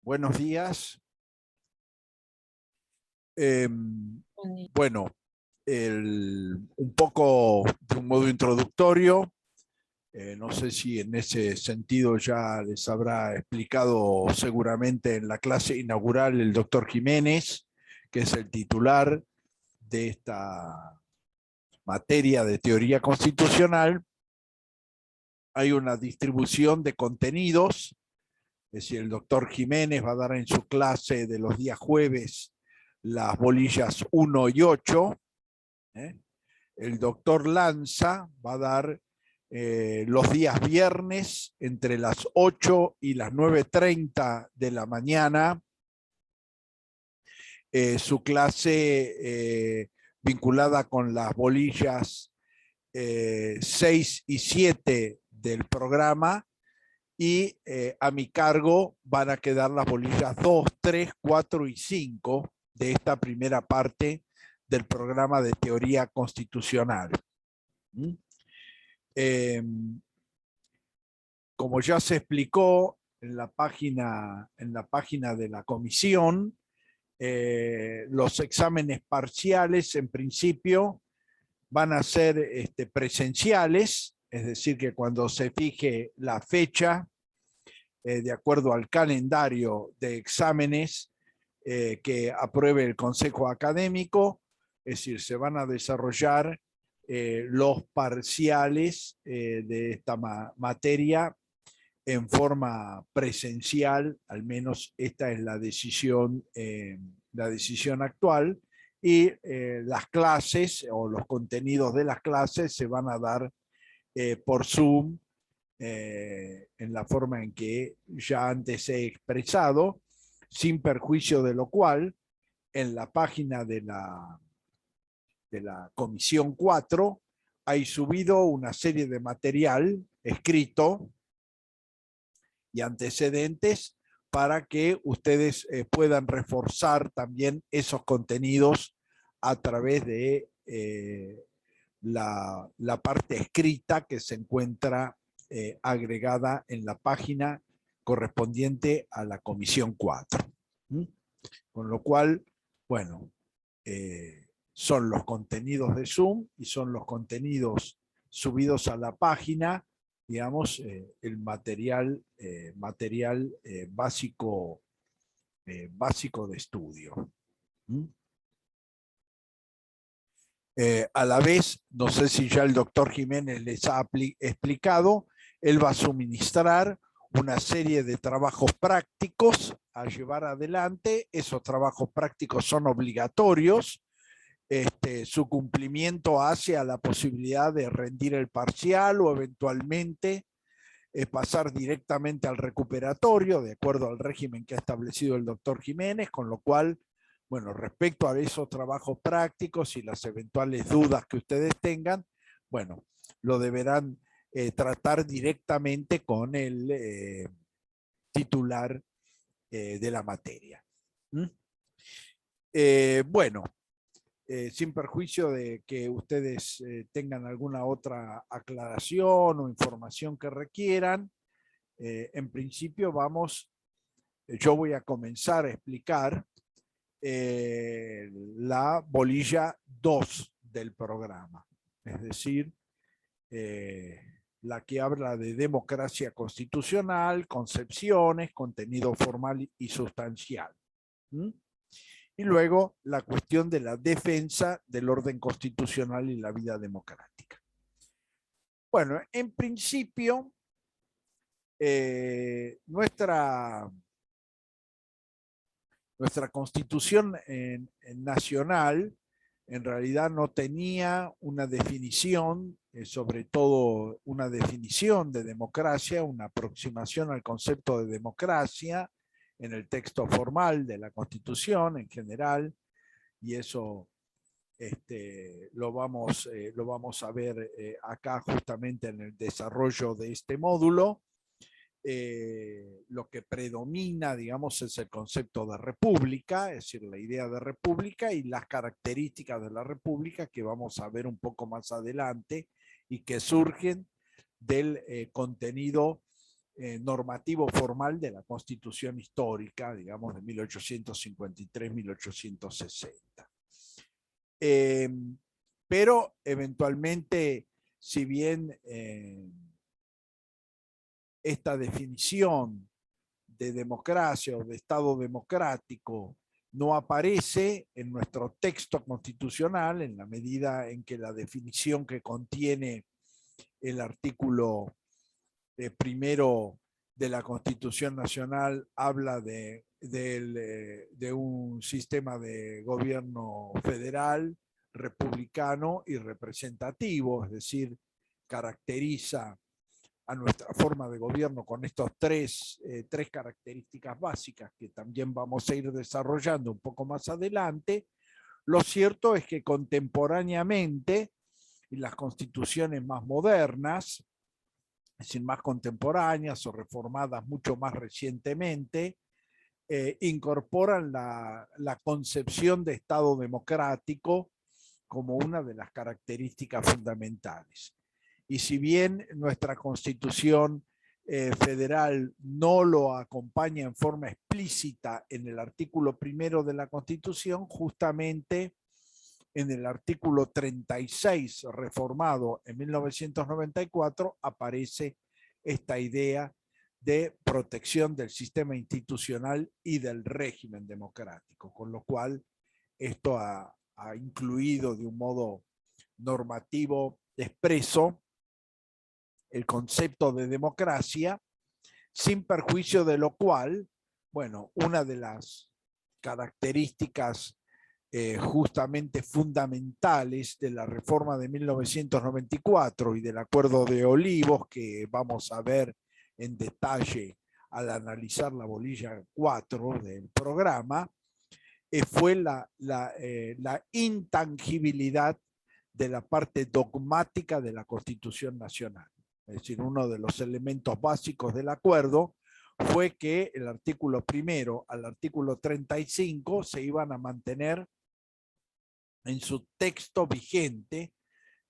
Buenos días. Bueno, un poco de un modo introductorio. No sé si en ese sentido ya les habrá explicado seguramente en la clase inaugural el doctor Jiménez, que es el titular de esta materia de teoría constitucional. Hay una distribución de contenidos. Es decir, el doctor Jiménez va a dar en su clase de los días jueves las bolillas 1 y 8. El doctor Lanza va a dar los días viernes entre las 8 y las 9:30 de la mañana su clase vinculada con las bolillas 6 y 7 del programa. Y a mi cargo van a quedar las bolillas 2, 3, 4 y 5 de esta primera parte del programa de teoría constitucional. Como ya se explicó en la página de la comisión, los exámenes parciales en principio van a ser presenciales, es decir, que cuando se fije la fecha, de acuerdo al calendario de exámenes que apruebe el Consejo Académico, es decir, se van a desarrollar los parciales de esta materia en forma presencial, al menos esta es la decisión actual, y las clases o los contenidos de las clases se van a dar por Zoom, en la forma en que ya antes he expresado, sin perjuicio de lo cual, en la página de la Comisión 4 hay subido una serie de material escrito y antecedentes para que ustedes puedan reforzar también esos contenidos a través de la parte escrita que se encuentra agregada en la página correspondiente a la Comisión 4. Con lo cual, bueno, son los contenidos de Zoom y son los contenidos subidos a la página, digamos, el material básico de estudio. A la vez, no sé si ya el doctor Jiménez les ha explicado, él va a suministrar una serie de trabajos prácticos a llevar adelante. Esos trabajos prácticos son obligatorios. Su cumplimiento hace a la posibilidad de rendir el parcial o eventualmente pasar directamente al recuperatorio, de acuerdo al régimen que ha establecido el doctor Jiménez, con lo cual, bueno, respecto a esos trabajos prácticos y las eventuales dudas que ustedes tengan, bueno, lo deberán tratar directamente con el titular de la materia. Bueno, sin perjuicio de que ustedes tengan alguna otra aclaración o información que requieran, en principio yo voy a comenzar a explicar la bolilla 2 del programa, es decir, la que habla de democracia constitucional, concepciones, contenido formal y sustancial. Y luego la cuestión de la defensa del orden constitucional y la vida democrática. Bueno, en principio, nuestra Constitución nacional en realidad no tenía una definición, sobre todo una definición de democracia, una aproximación al concepto de democracia en el texto formal de la Constitución en general, y eso lo vamos a ver acá justamente en el desarrollo de este módulo. Lo que predomina, digamos, es el concepto de república, es decir, la idea de república y las características de la república que vamos a ver un poco más adelante y que surgen del contenido normativo formal de la Constitución histórica, digamos, de 1853-1860. Pero eventualmente, si bien esta definición de democracia o de Estado democrático no aparece en nuestro texto constitucional en la medida en que la definición que contiene el artículo primero de la Constitución Nacional habla de un sistema de gobierno federal, republicano y representativo, es decir, caracteriza a nuestra forma de gobierno con estos tres características básicas que también vamos a ir desarrollando un poco más adelante. Lo cierto es que contemporáneamente, en las constituciones más modernas, es decir, más contemporáneas o reformadas mucho más recientemente, incorporan la concepción de Estado democrático como una de las características fundamentales. Y si bien nuestra Constitución federal no lo acompaña en forma explícita en el artículo primero de la Constitución, justamente en el artículo 36 reformado en 1994 aparece esta idea de protección del sistema institucional y del régimen democrático, con lo cual esto ha incluido de un modo normativo expreso el concepto de democracia, sin perjuicio de lo cual, bueno, una de las características justamente fundamentales de la reforma de 1994 y del Acuerdo de Olivos, que vamos a ver en detalle al analizar la bolilla 4 del programa, fue la intangibilidad de la parte dogmática de la Constitución Nacional. Es decir, uno de los elementos básicos del acuerdo fue que el artículo primero al artículo 35 se iban a mantener en su texto vigente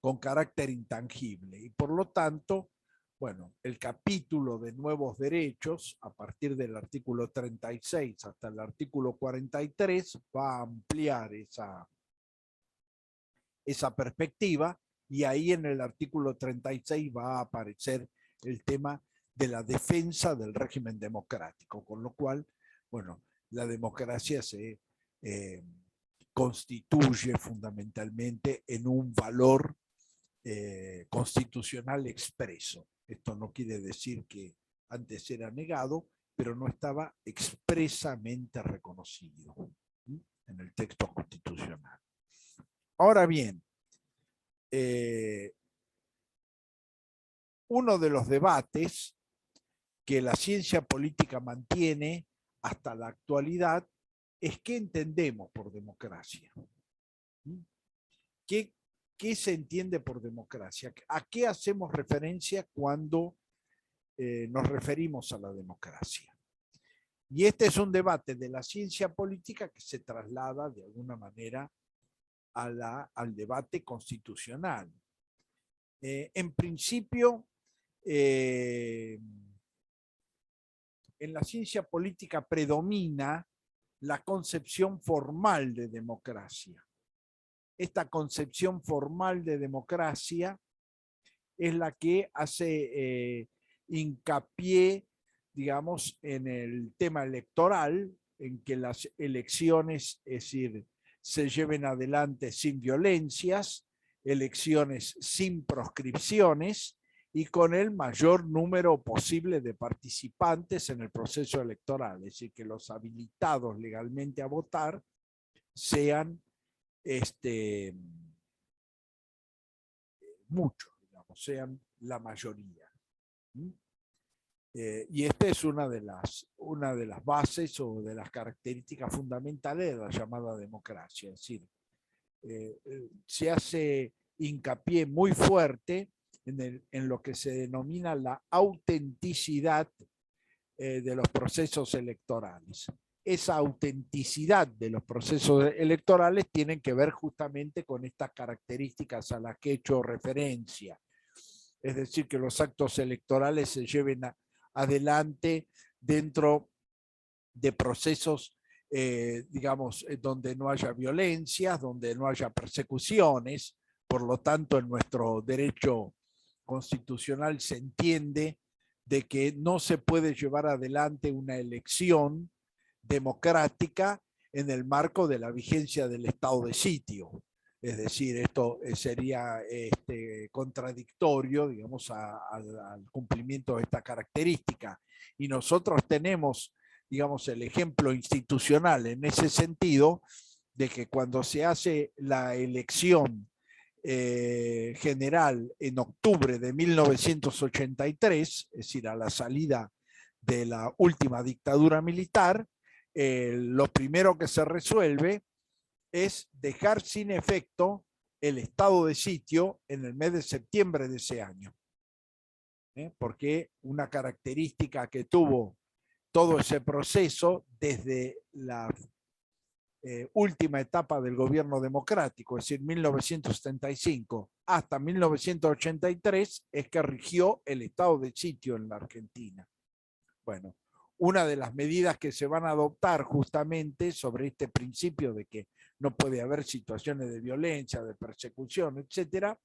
con carácter intangible y por lo tanto, bueno, el capítulo de nuevos derechos a partir del artículo 36 hasta el artículo 43 va a ampliar esa perspectiva y ahí en el artículo 36 va a aparecer el tema de la defensa del régimen democrático, con lo cual, bueno, la democracia se constituye fundamentalmente en un valor constitucional expreso. Esto no quiere decir que antes era negado, pero no estaba expresamente reconocido en el texto constitucional. Ahora bien, uno de los debates que la ciencia política mantiene hasta la actualidad es qué entendemos por democracia. ¿Qué se entiende por democracia? ¿A qué hacemos referencia cuando nos referimos a la democracia? Y este es un debate de la ciencia política que se traslada de alguna manera al debate constitucional. En principio, en la ciencia política predomina la concepción formal de democracia. Esta concepción formal de democracia es la que hace hincapié, digamos, en el tema electoral, en que las elecciones, es decir, se lleven adelante sin violencias, elecciones sin proscripciones y con el mayor número posible de participantes en el proceso electoral, es decir, que los habilitados legalmente a votar sean muchos, digamos, sean la mayoría. Y esta es una de las bases o de las características fundamentales de la llamada democracia. Es decir, se hace hincapié muy fuerte en lo que se denomina la autenticidad de los procesos electorales. Esa autenticidad de los procesos electorales tienen que ver justamente con estas características a las que he hecho referencia. Es decir, que los actos electorales se lleven adelante dentro de procesos, digamos, donde no haya violencias, donde no haya persecuciones. Por lo tanto, en nuestro derecho constitucional se entiende de que no se puede llevar adelante una elección democrática en el marco de la vigencia del estado de sitio. Es decir, esto sería contradictorio, digamos, al cumplimiento de esta característica. Y nosotros tenemos, digamos, el ejemplo institucional en ese sentido de que cuando se hace la elección general en octubre de 1983, es decir, a la salida de la última dictadura militar, lo primero que se resuelve es dejar sin efecto el estado de sitio en el mes de septiembre de ese año. Porque una característica que tuvo todo ese proceso desde la última etapa del gobierno democrático, es decir, 1975 hasta 1983, es que rigió el estado de sitio en la Argentina. Bueno, una de las medidas que se van a adoptar justamente sobre este principio de que no puede haber situaciones de violencia, de persecución, etcétera,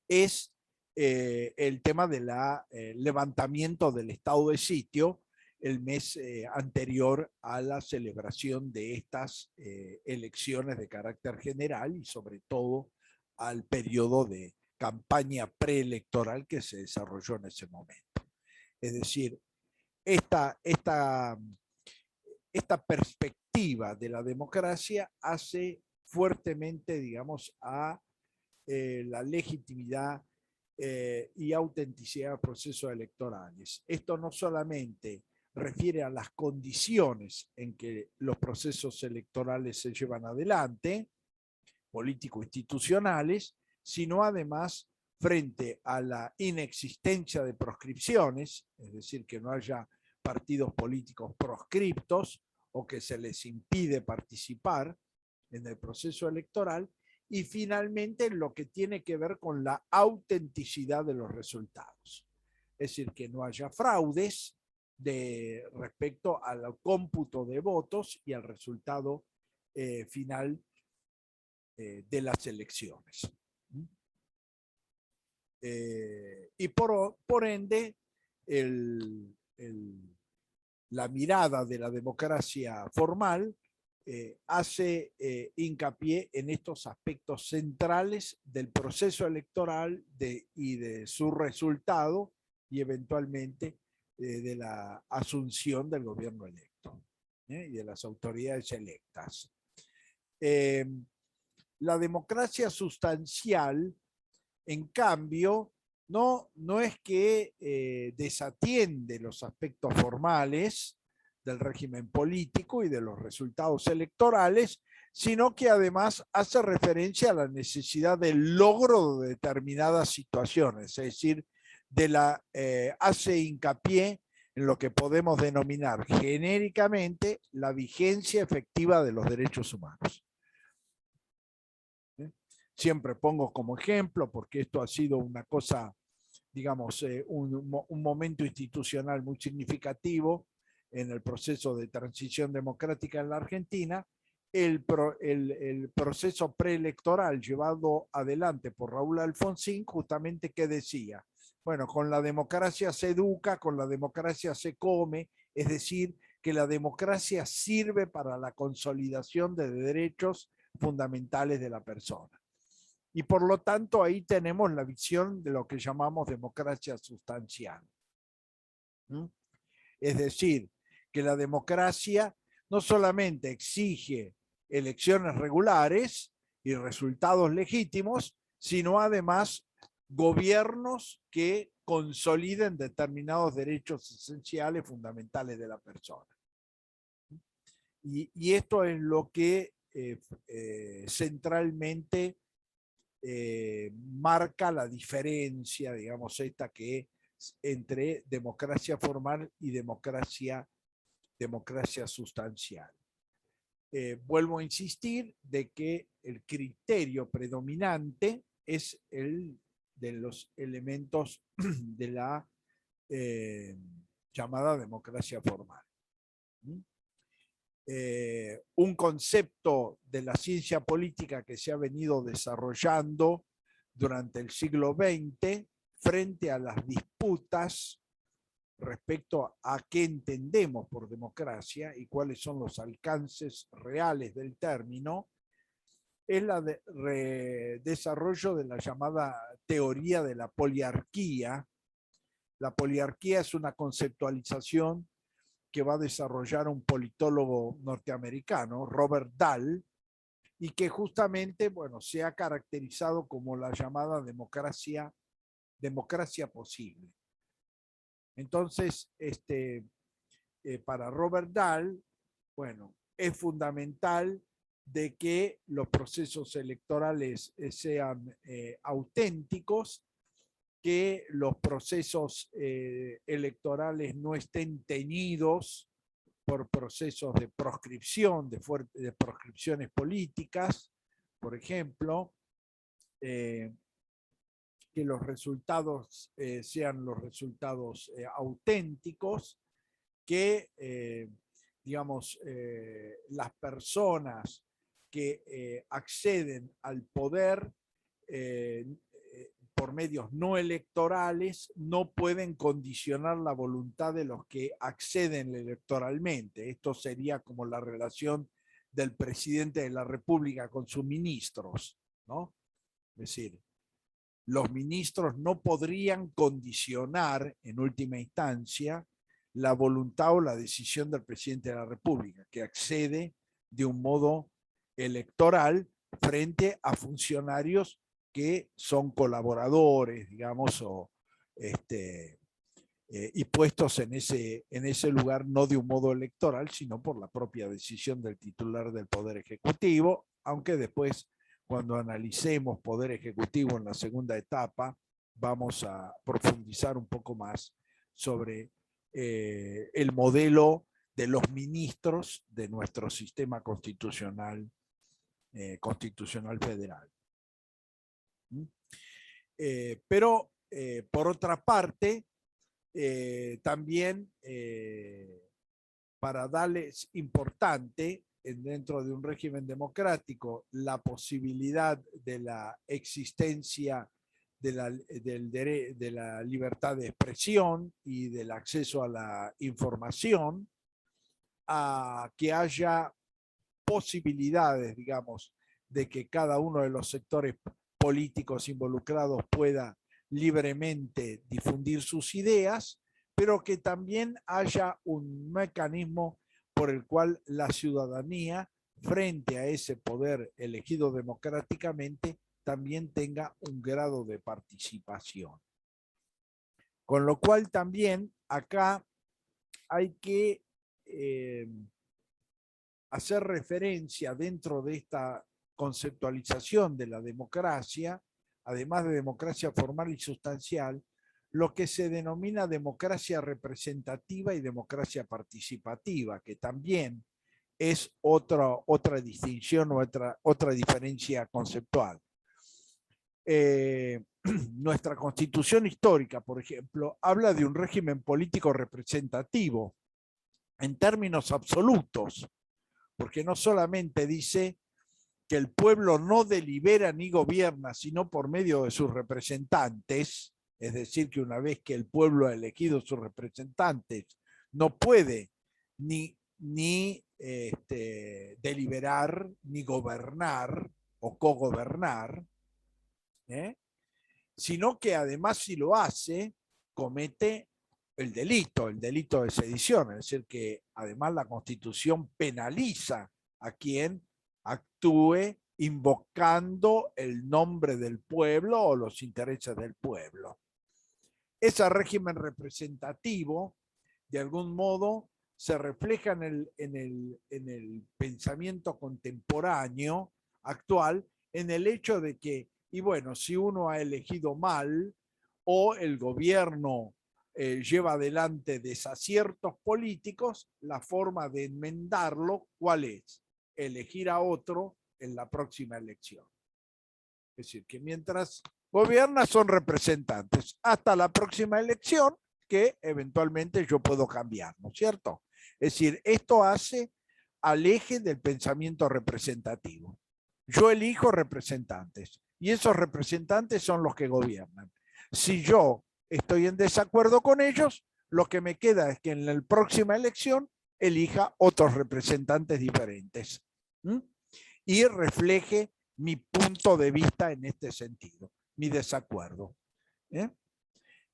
es el tema del levantamiento del estado de sitio el mes anterior a la celebración de estas elecciones de carácter general y sobre todo al periodo de campaña preelectoral que se desarrolló en ese momento. Es decir, esta perspectiva de la democracia hace fuertemente, digamos, a la legitimidad y autenticidad de procesos electorales. Esto no solamente refiere a las condiciones en que los procesos electorales se llevan adelante, político-institucionales, sino además frente a la inexistencia de proscripciones, es decir, que no haya partidos políticos proscriptos o que se les impide participar en el proceso electoral, y finalmente lo que tiene que ver con la autenticidad de los resultados. Es decir, que no haya fraudes respecto al cómputo de votos y al resultado final de las elecciones. Y por ende, la mirada de la democracia formal hace hincapié en estos aspectos centrales del proceso electoral y de su resultado y eventualmente de la asunción del gobierno electo y de las autoridades electas. La democracia sustancial, en cambio, no es que desatiende los aspectos formales del régimen político y de los resultados electorales, sino que además hace referencia a la necesidad del logro de determinadas situaciones, es decir, hace hincapié en lo que podemos denominar genéricamente la vigencia efectiva de los derechos humanos. Siempre pongo como ejemplo, porque esto ha sido una cosa, digamos, un momento institucional muy significativo en el proceso de transición democrática en la Argentina, el proceso preelectoral llevado adelante por Raúl Alfonsín, justamente que decía, bueno, con la democracia se educa, con la democracia se come, es decir, que la democracia sirve para la consolidación de derechos fundamentales de la persona. Y por lo tanto ahí tenemos la visión de lo que llamamos democracia sustancial. Es decir, que la democracia no solamente exige elecciones regulares y resultados legítimos, sino además gobiernos que consoliden determinados derechos esenciales fundamentales de la persona. Y esto es lo que centralmente marca la diferencia, digamos, esta que es entre democracia formal y democracia sustancial. Vuelvo a insistir de que el criterio predominante es el de los elementos de la llamada democracia formal. Un concepto de la ciencia política que se ha venido desarrollando durante el siglo XX frente a las disputas respecto a qué entendemos por democracia y cuáles son los alcances reales del término, es el desarrollo de la llamada teoría de la poliarquía. La poliarquía es una conceptualización que va a desarrollar un politólogo norteamericano, Robert Dahl, y que justamente, bueno, se ha caracterizado como la llamada democracia posible. Entonces, para Robert Dahl, bueno, es fundamental de que los procesos electorales sean auténticos, que los procesos electorales no estén teñidos por procesos de proscripción, de proscripciones políticas, por ejemplo, que los resultados sean los resultados auténticos, que, digamos, las personas que acceden al poder por medios no electorales no pueden condicionar la voluntad de los que acceden electoralmente. Esto sería como la relación del presidente de la República con sus ministros, ¿no? Es decir, los ministros no podrían condicionar en última instancia la voluntad o la decisión del presidente de la República, que accede de un modo electoral frente a funcionarios que son colaboradores, digamos, y puestos en ese lugar no de un modo electoral, sino por la propia decisión del titular del Poder Ejecutivo, aunque después, cuando analicemos Poder Ejecutivo en la segunda etapa, vamos a profundizar un poco más sobre el modelo de los ministros de nuestro sistema constitucional federal. Pero, por otra parte, también para darles importante dentro de un régimen democrático la posibilidad de la existencia de la libertad de expresión y del acceso a la información, a que haya posibilidades, digamos, de que cada uno de los sectores políticos involucrados pueda libremente difundir sus ideas, pero que también haya un mecanismo por el cual la ciudadanía, frente a ese poder elegido democráticamente, también tenga un grado de participación. Con lo cual también acá hay que hacer referencia dentro de esta conceptualización de la democracia, además de democracia formal y sustancial, lo que se denomina democracia representativa y democracia participativa, que también es otra distinción o otra diferencia conceptual. Nuestra Constitución histórica, por ejemplo, habla de un régimen político representativo en términos absolutos, porque no solamente dice que el pueblo no delibera ni gobierna, sino por medio de sus representantes, es decir, que una vez que el pueblo ha elegido sus representantes, no puede ni deliberar, ni gobernar o cogobernar, sino que además, si lo hace, comete el delito de sedición, es decir, que además la Constitución penaliza a quien actúe invocando el nombre del pueblo o los intereses del pueblo. Ese régimen representativo, de algún modo, se refleja en el pensamiento contemporáneo actual, en el hecho de que, y bueno, si uno ha elegido mal o el gobierno lleva adelante desaciertos políticos, la forma de enmendarlo, ¿cuál es? Elegir a otro en la próxima elección. Es decir, que mientras gobierna son representantes hasta la próxima elección, que eventualmente yo puedo cambiar, ¿no es cierto? Es decir, esto hace al eje del pensamiento representativo. Yo elijo representantes y esos representantes son los que gobiernan. Si yo estoy en desacuerdo con ellos, lo que me queda es que en la próxima elección elija otros representantes diferentes. ¿Mm? Y refleje mi punto de vista en este sentido, mi desacuerdo.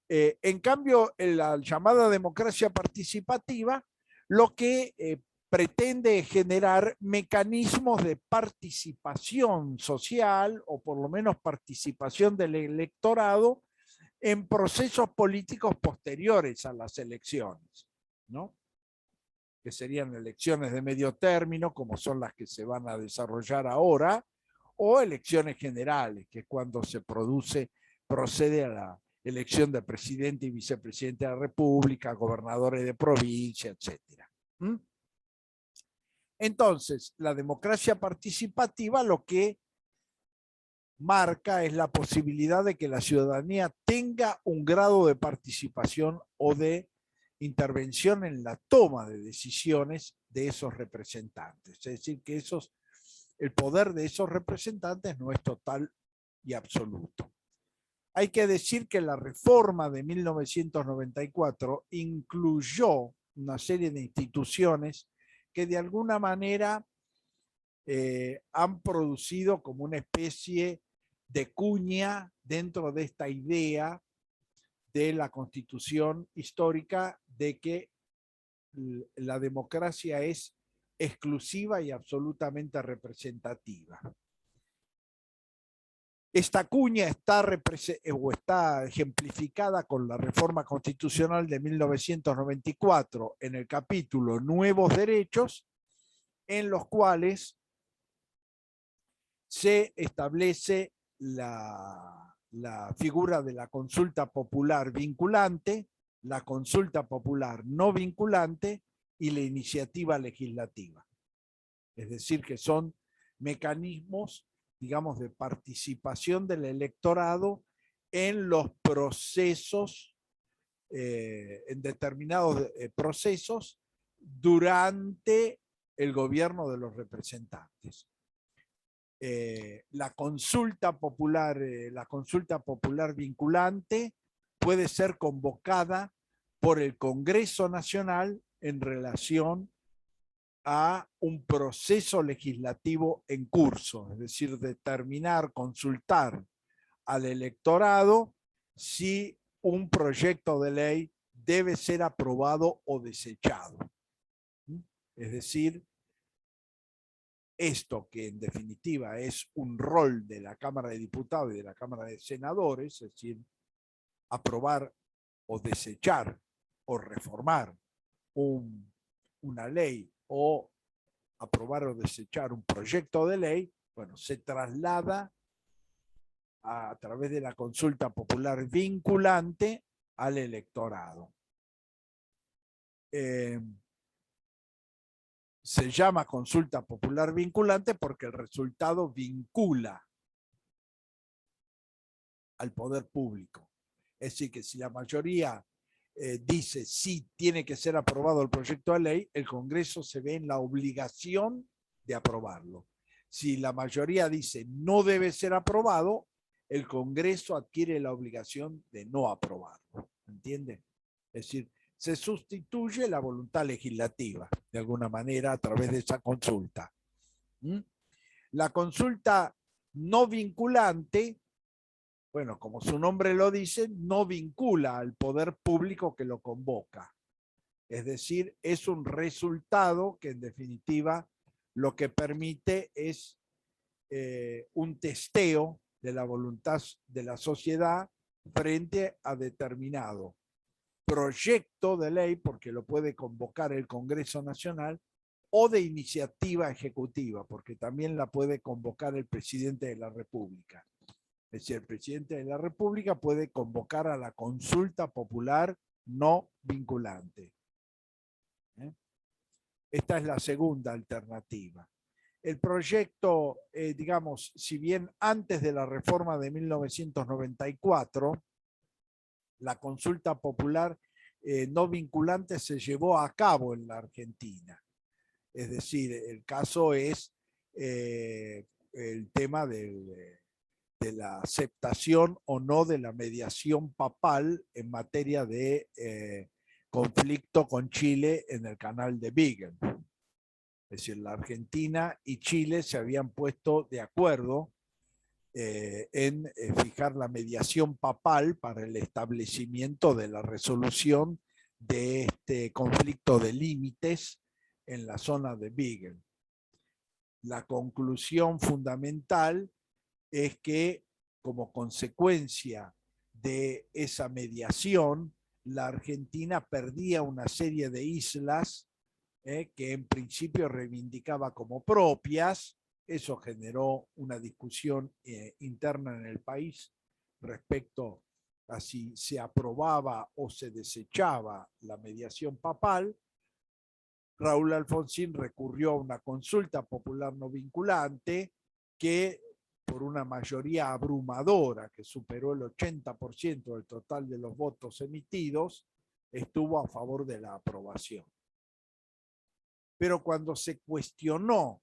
En cambio, en la llamada democracia participativa, lo que pretende generar mecanismos de participación social o por lo menos participación del electorado en procesos políticos posteriores a las elecciones, ¿no? Que serían elecciones de medio término, como son las que se van a desarrollar ahora, o elecciones generales, que es cuando se procede a la elección de presidente y vicepresidente de la República, gobernadores de provincia, etc. Entonces, la democracia participativa lo que marca es la posibilidad de que la ciudadanía tenga un grado de participación o de intervención en la toma de decisiones de esos representantes. Es decir, que el poder de esos representantes no es total y absoluto. Hay que decir que la reforma de 1994 incluyó una serie de instituciones que de alguna manera han producido como una especie de cuña dentro de esta idea de la Constitución histórica de que la democracia es exclusiva y absolutamente representativa. Esta cuña está ejemplificada con la reforma constitucional de 1994 en el capítulo Nuevos Derechos, en los cuales se establece la figura de la consulta popular vinculante, la consulta popular no vinculante y la iniciativa legislativa. Es decir, que son mecanismos, digamos, de participación del electorado en los procesos, en determinados procesos durante el gobierno de los representantes. La consulta popular vinculante puede ser convocada por el Congreso Nacional en relación a un proceso legislativo en curso, es decir, determinar, consultar al electorado si un proyecto de ley debe ser aprobado o desechado. Es decir, esto que en definitiva es un rol de la Cámara de Diputados y de la Cámara de Senadores, es decir, aprobar o desechar o reformar una ley o aprobar o desechar un proyecto de ley, bueno, se traslada a través de la consulta popular vinculante al electorado. Se llama consulta popular vinculante porque el resultado vincula al poder público. Es decir, que si la mayoría dice sí, tiene que ser aprobado el proyecto de ley, el Congreso se ve en la obligación de aprobarlo. Si la mayoría dice no debe ser aprobado, el Congreso adquiere la obligación de no aprobarlo. ¿Entiende? Es decir, se sustituye la voluntad legislativa, de alguna manera, a través de esa consulta. La consulta no vinculante, bueno, como su nombre lo dice, no vincula al poder público que lo convoca. Es decir, es un resultado que en definitiva lo que permite es un testeo de la voluntad de la sociedad frente a determinado proyecto de ley, porque lo puede convocar el Congreso Nacional, o de iniciativa ejecutiva, porque también la puede convocar el presidente de la República. Es decir, el presidente de la República puede convocar a la consulta popular no vinculante. Esta es la segunda alternativa. El proyecto, digamos, si bien antes de la reforma de 1994, la consulta popular no vinculante se llevó a cabo en la Argentina. Es decir, el caso es el tema de la aceptación o no de la mediación papal en materia de conflicto con Chile en el canal de Beagle. Es decir, la Argentina y Chile se habían puesto de acuerdo en fijar la mediación papal para el establecimiento de la resolución de este conflicto de límites en la zona de Beagle. La conclusión fundamental es que, como consecuencia de esa mediación, la Argentina perdía una serie de islas que en principio reivindicaba como propias. Eso generó una discusión interna en el país respecto a si se aprobaba o se desechaba la mediación papal. Raúl Alfonsín recurrió a una consulta popular no vinculante que, por una mayoría abrumadora que superó el 80% del total de los votos emitidos, estuvo a favor de la aprobación. Pero cuando se cuestionó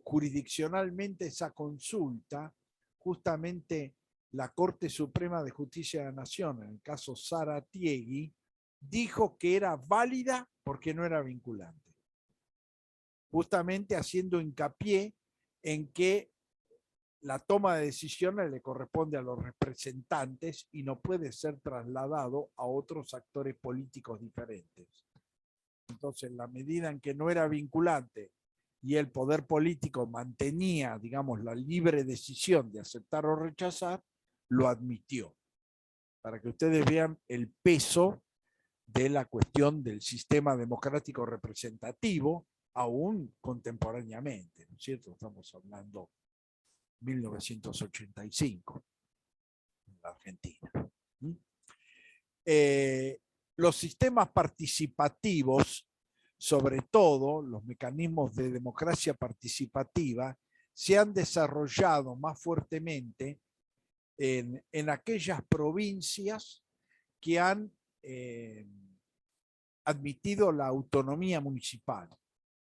jurisdiccionalmente esa consulta, justamente la Corte Suprema de Justicia de la Nación, en el caso Zaratiegui, dijo que era válida porque no era vinculante. Justamente haciendo hincapié en que la toma de decisiones le corresponde a los representantes y no puede ser trasladado a otros actores políticos diferentes. Entonces, en la medida en que no era vinculante y el poder político mantenía, digamos, la libre decisión de aceptar o rechazar, lo admitió. Para que ustedes vean el peso de la cuestión del sistema democrático representativo, aún contemporáneamente, ¿no es cierto? Estamos hablando de 1985 en la Argentina. Los sistemas participativos, sobre todo los mecanismos de democracia participativa, se han desarrollado más fuertemente en aquellas provincias que han admitido la autonomía municipal.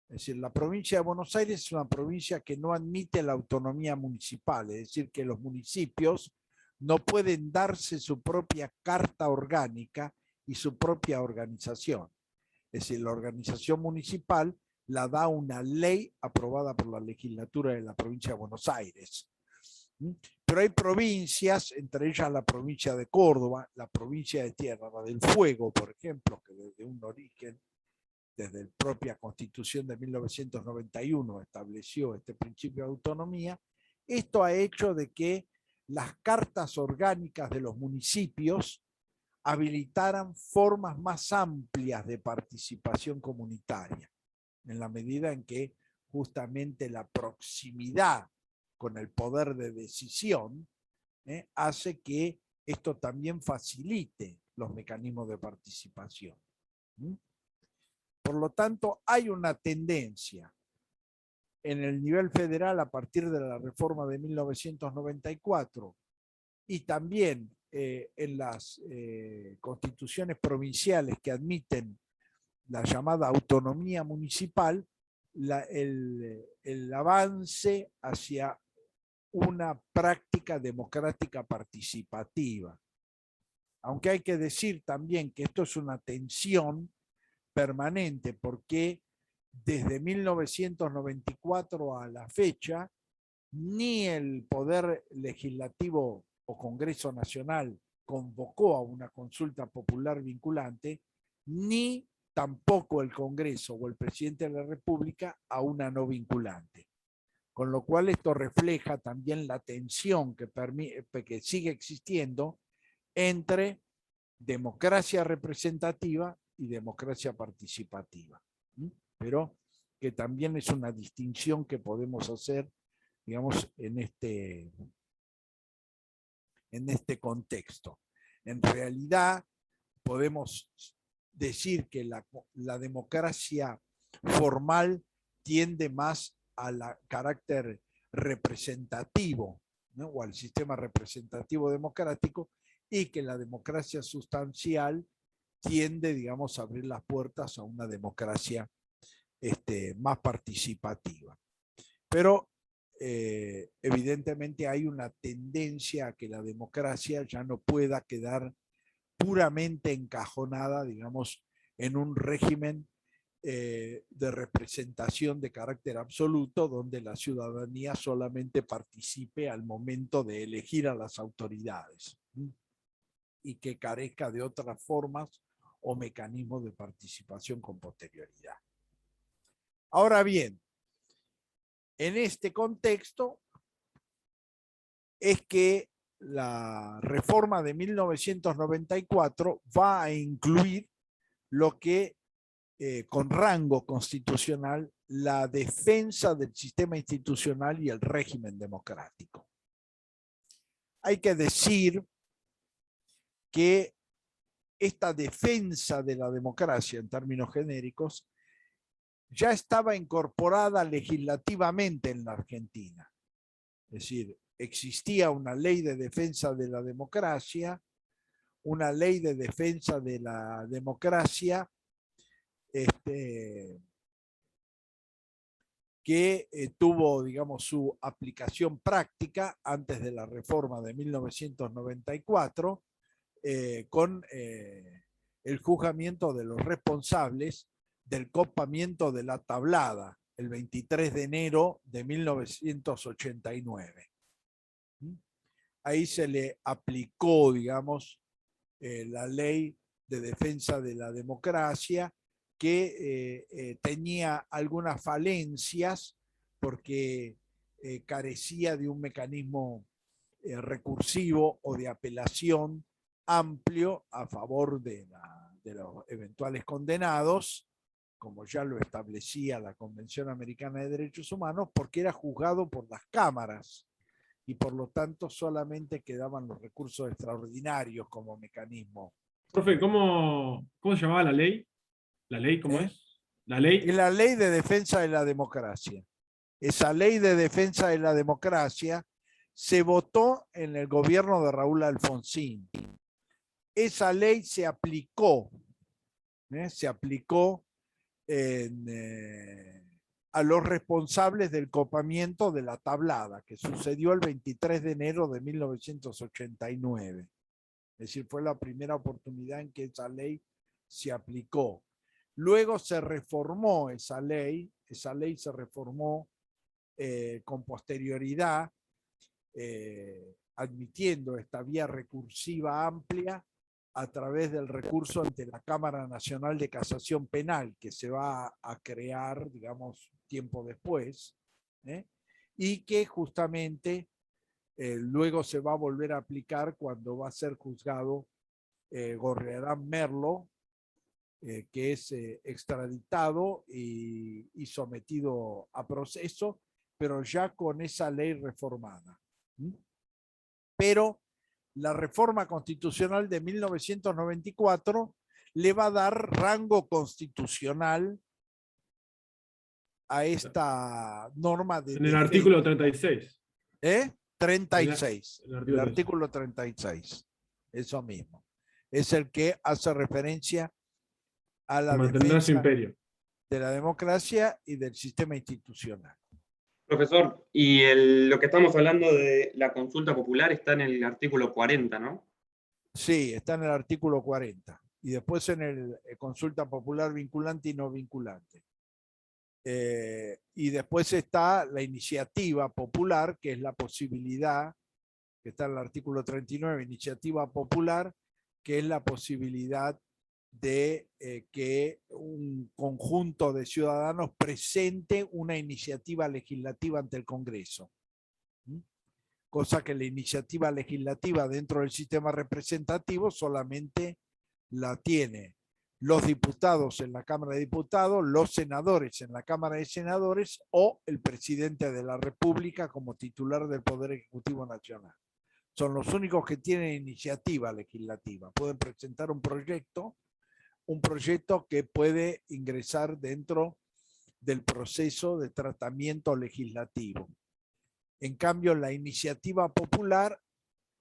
Es decir, la provincia de Buenos Aires es una provincia que no admite la autonomía municipal, es decir, que los municipios no pueden darse su propia carta orgánica y su propia organización. Es decir, la organización municipal la da una ley aprobada por la legislatura de la provincia de Buenos Aires. Pero hay provincias, entre ellas la provincia de Córdoba, la provincia de Tierra del Fuego, por ejemplo, que desde un origen, desde la propia Constitución de 1991 estableció este principio de autonomía. Esto ha hecho de que las cartas orgánicas de los municipios habilitaran formas más amplias de participación comunitaria, en la medida en que justamente la proximidad con el poder de decisión hace que esto también facilite los mecanismos de participación. Por lo tanto, hay una tendencia en el nivel federal a partir de la reforma de 1994 y también en las constituciones provinciales que admiten la llamada autonomía municipal, el avance hacia una práctica democrática participativa. Aunque hay que decir también que esto es una tensión permanente, porque desde 1994 a la fecha, ni el Poder Legislativo o Congreso Nacional convocó a una consulta popular vinculante, ni tampoco el Congreso o el presidente de la República a una no vinculante. Con lo cual esto refleja también la tensión que sigue existiendo entre democracia representativa y democracia participativa. Pero que también es una distinción que podemos hacer, digamos, en este contexto. En realidad, podemos decir que la democracia formal tiende más al carácter representativo, ¿no? O al sistema representativo democrático, y que la democracia sustancial tiende, digamos, a abrir las puertas a una democracia más participativa. Pero evidentemente hay una tendencia a que la democracia ya no pueda quedar puramente encajonada, digamos, en un régimen de representación de carácter absoluto, donde la ciudadanía solamente participe al momento de elegir a las autoridades y que carezca de otras formas o mecanismos de participación con posterioridad. Ahora bien, en este contexto es que la reforma de 1994 va a incluir lo que con rango constitucional, la defensa del sistema institucional y el régimen democrático. Hay que decir que esta defensa de la democracia en términos genéricos ya estaba incorporada legislativamente en la Argentina. Es decir, existía una ley de defensa de la democracia, una ley de defensa de la democracia que tuvo, digamos, su aplicación práctica antes de la reforma de 1994, con el juzgamiento de los responsables del copamiento de la Tablada, el 23 de enero de 1989. Ahí se le aplicó, digamos, la ley de defensa de la democracia, que tenía algunas falencias porque carecía de un mecanismo recursivo o de apelación amplio a favor de los eventuales condenados, como ya lo establecía la Convención Americana de Derechos Humanos, porque era juzgado por las cámaras y por lo tanto solamente quedaban los recursos extraordinarios como mecanismo. Profe, ¿cómo se llamaba la ley? ¿La ley cómo es? ¿La ley? Es la Ley de Defensa de la Democracia. Esa Ley de Defensa de la Democracia se votó en el gobierno de Raúl Alfonsín. Esa ley se aplicó a los responsables del copamiento de la Tablada, que sucedió el 23 de enero de 1989. Es decir, fue la primera oportunidad en que esa ley se aplicó. Luego se reformó esa ley se reformó con posterioridad, admitiendo esta vía recursiva amplia a través del recurso ante la Cámara Nacional de Casación Penal, que se va a crear, digamos, tiempo después, y que justamente luego se va a volver a aplicar cuando va a ser juzgado Gorriarán Merlo, que es extraditado y sometido a proceso, pero ya con esa ley reformada. Pero la reforma constitucional de 1994 le va a dar rango constitucional a esta norma de en el artículo 36. 36. El artículo 36. Eso mismo. Es el que hace referencia a la defensa imperio de la democracia y del sistema institucional. Profesor, y lo que estamos hablando de la consulta popular está en el artículo 40, ¿no? Sí, está en el artículo 40. Y después en el consulta popular vinculante y no vinculante. Y después está la iniciativa popular, que es la posibilidad, que está en el artículo 39, iniciativa popular, que es la posibilidad de que un conjunto de ciudadanos presente una iniciativa legislativa ante el Congreso. Cosa que la iniciativa legislativa dentro del sistema representativo solamente la tiene los diputados en la Cámara de Diputados, los senadores en la Cámara de Senadores o el presidente de la República como titular del Poder Ejecutivo Nacional. Son los únicos que tienen iniciativa legislativa. Pueden presentar un proyecto que puede ingresar dentro del proceso de tratamiento legislativo. En cambio, la iniciativa popular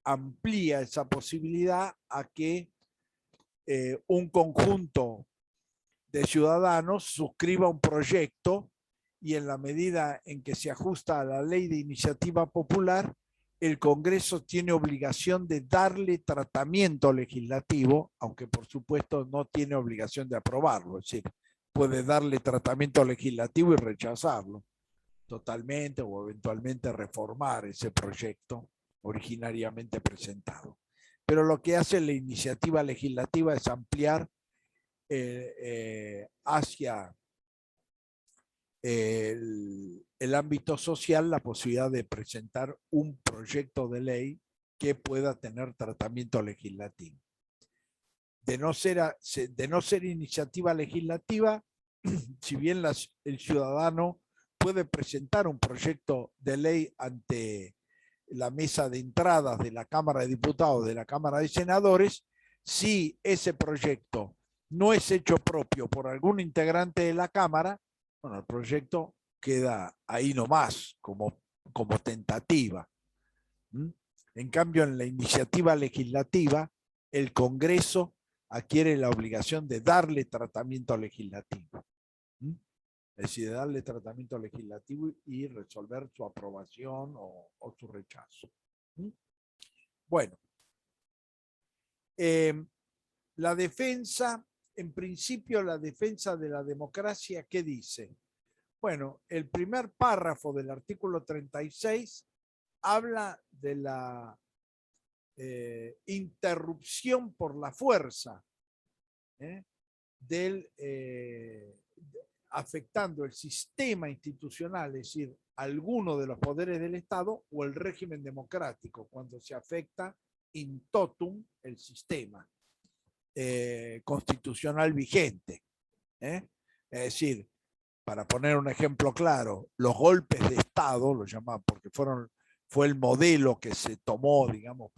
amplía esa posibilidad a que un conjunto de ciudadanos suscriba un proyecto y en la medida en que se ajusta a la ley de iniciativa popular, el Congreso tiene obligación de darle tratamiento legislativo, aunque por supuesto no tiene obligación de aprobarlo, es decir, puede darle tratamiento legislativo y rechazarlo totalmente o eventualmente reformar ese proyecto originariamente presentado. Pero lo que hace la iniciativa legislativa es ampliar hacia el ámbito social la posibilidad de presentar un proyecto de ley que pueda tener tratamiento legislativo. De no ser iniciativa legislativa, si bien el ciudadano puede presentar un proyecto de ley ante la mesa de entradas de la Cámara de Diputados, de la Cámara de Senadores, si ese proyecto no es hecho propio por algún integrante de la Cámara, bueno, el proyecto queda ahí nomás, como tentativa. En cambio, en la iniciativa legislativa, el Congreso adquiere la obligación de darle tratamiento legislativo. Es decir, de darle tratamiento legislativo y resolver su aprobación o su rechazo. Bueno, la defensa, en principio la defensa de la democracia, ¿qué dice? Bueno, el primer párrafo del artículo 36 habla de la interrupción por la fuerza afectando el sistema institucional, es decir, alguno de los poderes del Estado o el régimen democrático, cuando se afecta in totum el sistema constitucional vigente. Es decir, para poner un ejemplo claro, los golpes de Estado, lo llaman porque fue el modelo que se tomó, digamos,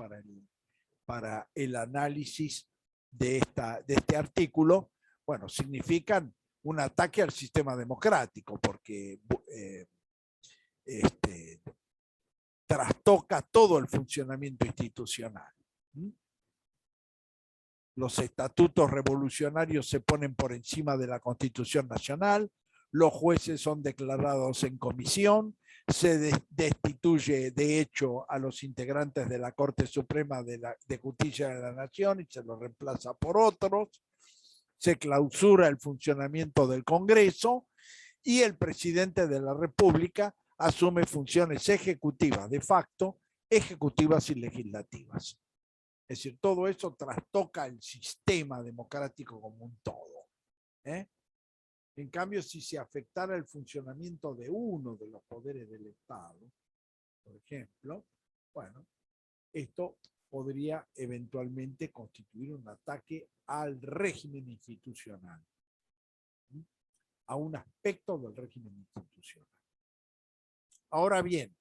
para el análisis de este artículo, bueno, significan un ataque al sistema democrático, porque trastoca todo el funcionamiento institucional. Los estatutos revolucionarios se ponen por encima de la Constitución Nacional, los jueces son declarados en comisión, se destituye de hecho a los integrantes de la Corte Suprema de Justicia de la Nación y se los reemplaza por otros, se clausura el funcionamiento del Congreso y el presidente de la República asume funciones ejecutivas de facto, ejecutivas y legislativas. Es decir, todo eso trastoca el sistema democrático como un todo. En cambio, si se afectara el funcionamiento de uno de los poderes del Estado, por ejemplo, bueno, esto podría eventualmente constituir un ataque al régimen institucional, a un aspecto del régimen institucional. Ahora bien,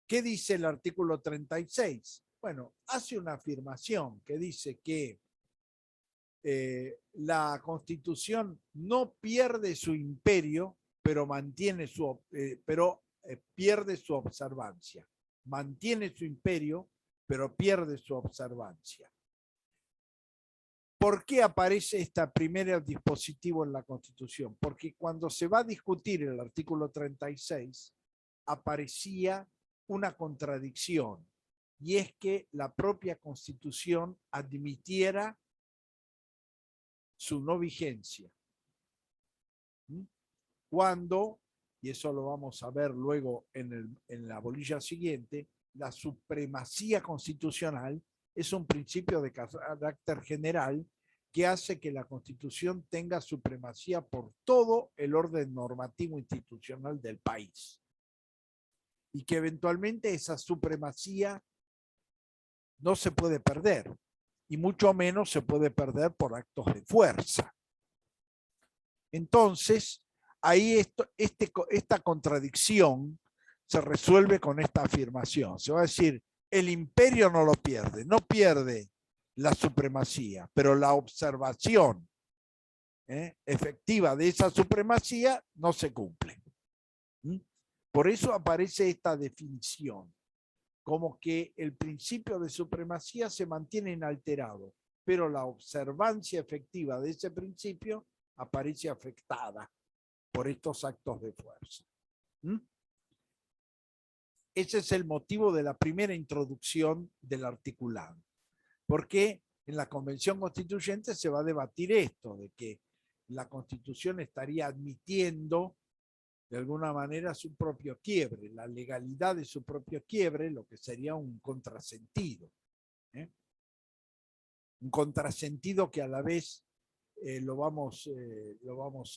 ¿qué dice el artículo 36? Bueno, hace una afirmación que dice que la Constitución no pierde su imperio, pero pierde su observancia. Mantiene su imperio, pero pierde su observancia. ¿Por qué aparece este primer dispositivo en la Constitución? Porque cuando se va a discutir el artículo 36, aparecía una contradicción, y es que la propia Constitución admitiera su no vigencia. Cuando, y eso lo vamos a ver luego en la bolilla siguiente, la supremacía constitucional es un principio de carácter general que hace que la Constitución tenga supremacía por todo el orden normativo institucional del país. Y que eventualmente esa supremacía no se puede perder, y mucho menos se puede perder por actos de fuerza. Entonces, ahí esta contradicción se resuelve con esta afirmación. Se va a decir, el imperio no lo pierde, no pierde la supremacía, pero la observación efectiva de esa supremacía no se cumple. Por eso aparece esta definición, como que el principio de supremacía se mantiene inalterado, pero la observancia efectiva de ese principio aparece afectada por estos actos de fuerza. Ese es el motivo de la primera introducción del articulado. Porque en la Convención Constituyente se va a debatir esto, de que la Constitución estaría admitiendo de alguna manera su propio quiebre, la legalidad de su propio quiebre, lo que sería un contrasentido. Un contrasentido que a la vez lo vamos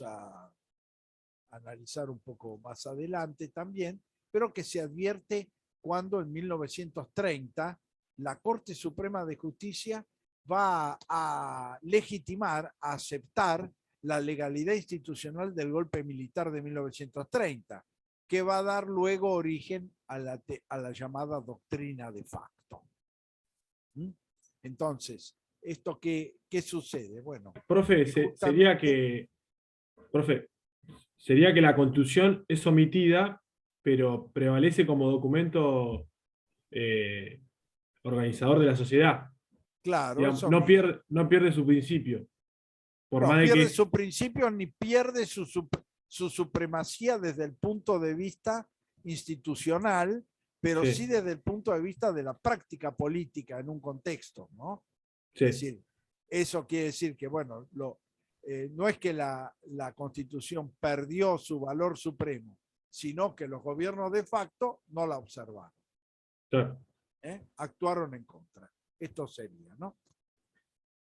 a analizar un poco más adelante también, pero que se advierte cuando en 1930 la Corte Suprema de Justicia va a legitimar, a aceptar la legalidad institucional del golpe militar de 1930, que va a dar luego origen a la llamada doctrina de facto. Entonces, ¿esto qué sucede? Bueno, Profe, sería que la Constitución es omitida, pero prevalece como documento organizador de la sociedad. claro, Digamos, eso no pierde su principio. Por no más de pierde que su principio ni pierde su supremacía desde el punto de vista institucional, pero sí desde el punto de vista de la práctica política en un contexto, ¿no? Sí. Es decir, eso quiere decir que, bueno, no es que la Constitución perdió su valor supremo, sino que los gobiernos de facto no la observaron. Claro. Actuaron en contra. Esto sería, ¿no?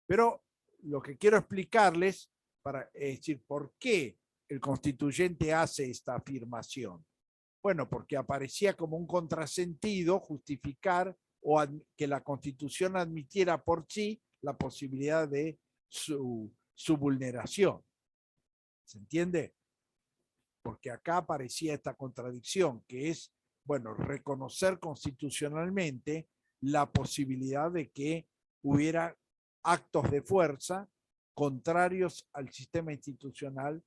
Pero lo que quiero explicarles es decir, ¿por qué el constituyente hace esta afirmación? Bueno, porque aparecía como un contrasentido justificar o que la Constitución admitiera por sí la posibilidad de su vulneración. ¿Se entiende? Porque acá aparecía esta contradicción, que es, bueno, reconocer constitucionalmente la posibilidad de que hubiera actos de fuerza contrarios al sistema institucional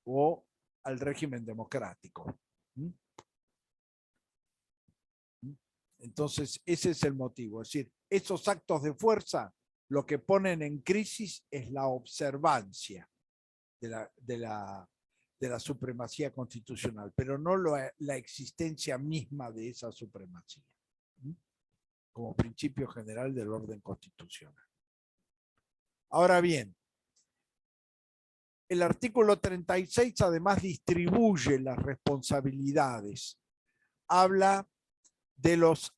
o al régimen democrático. Entonces, ese es el motivo. Es decir, esos actos de fuerza lo que ponen en crisis es la observancia de la supremacía constitucional, pero no la existencia misma de esa supremacía, como principio general del orden constitucional. Ahora bien, el artículo 36 además distribuye las responsabilidades. Habla de los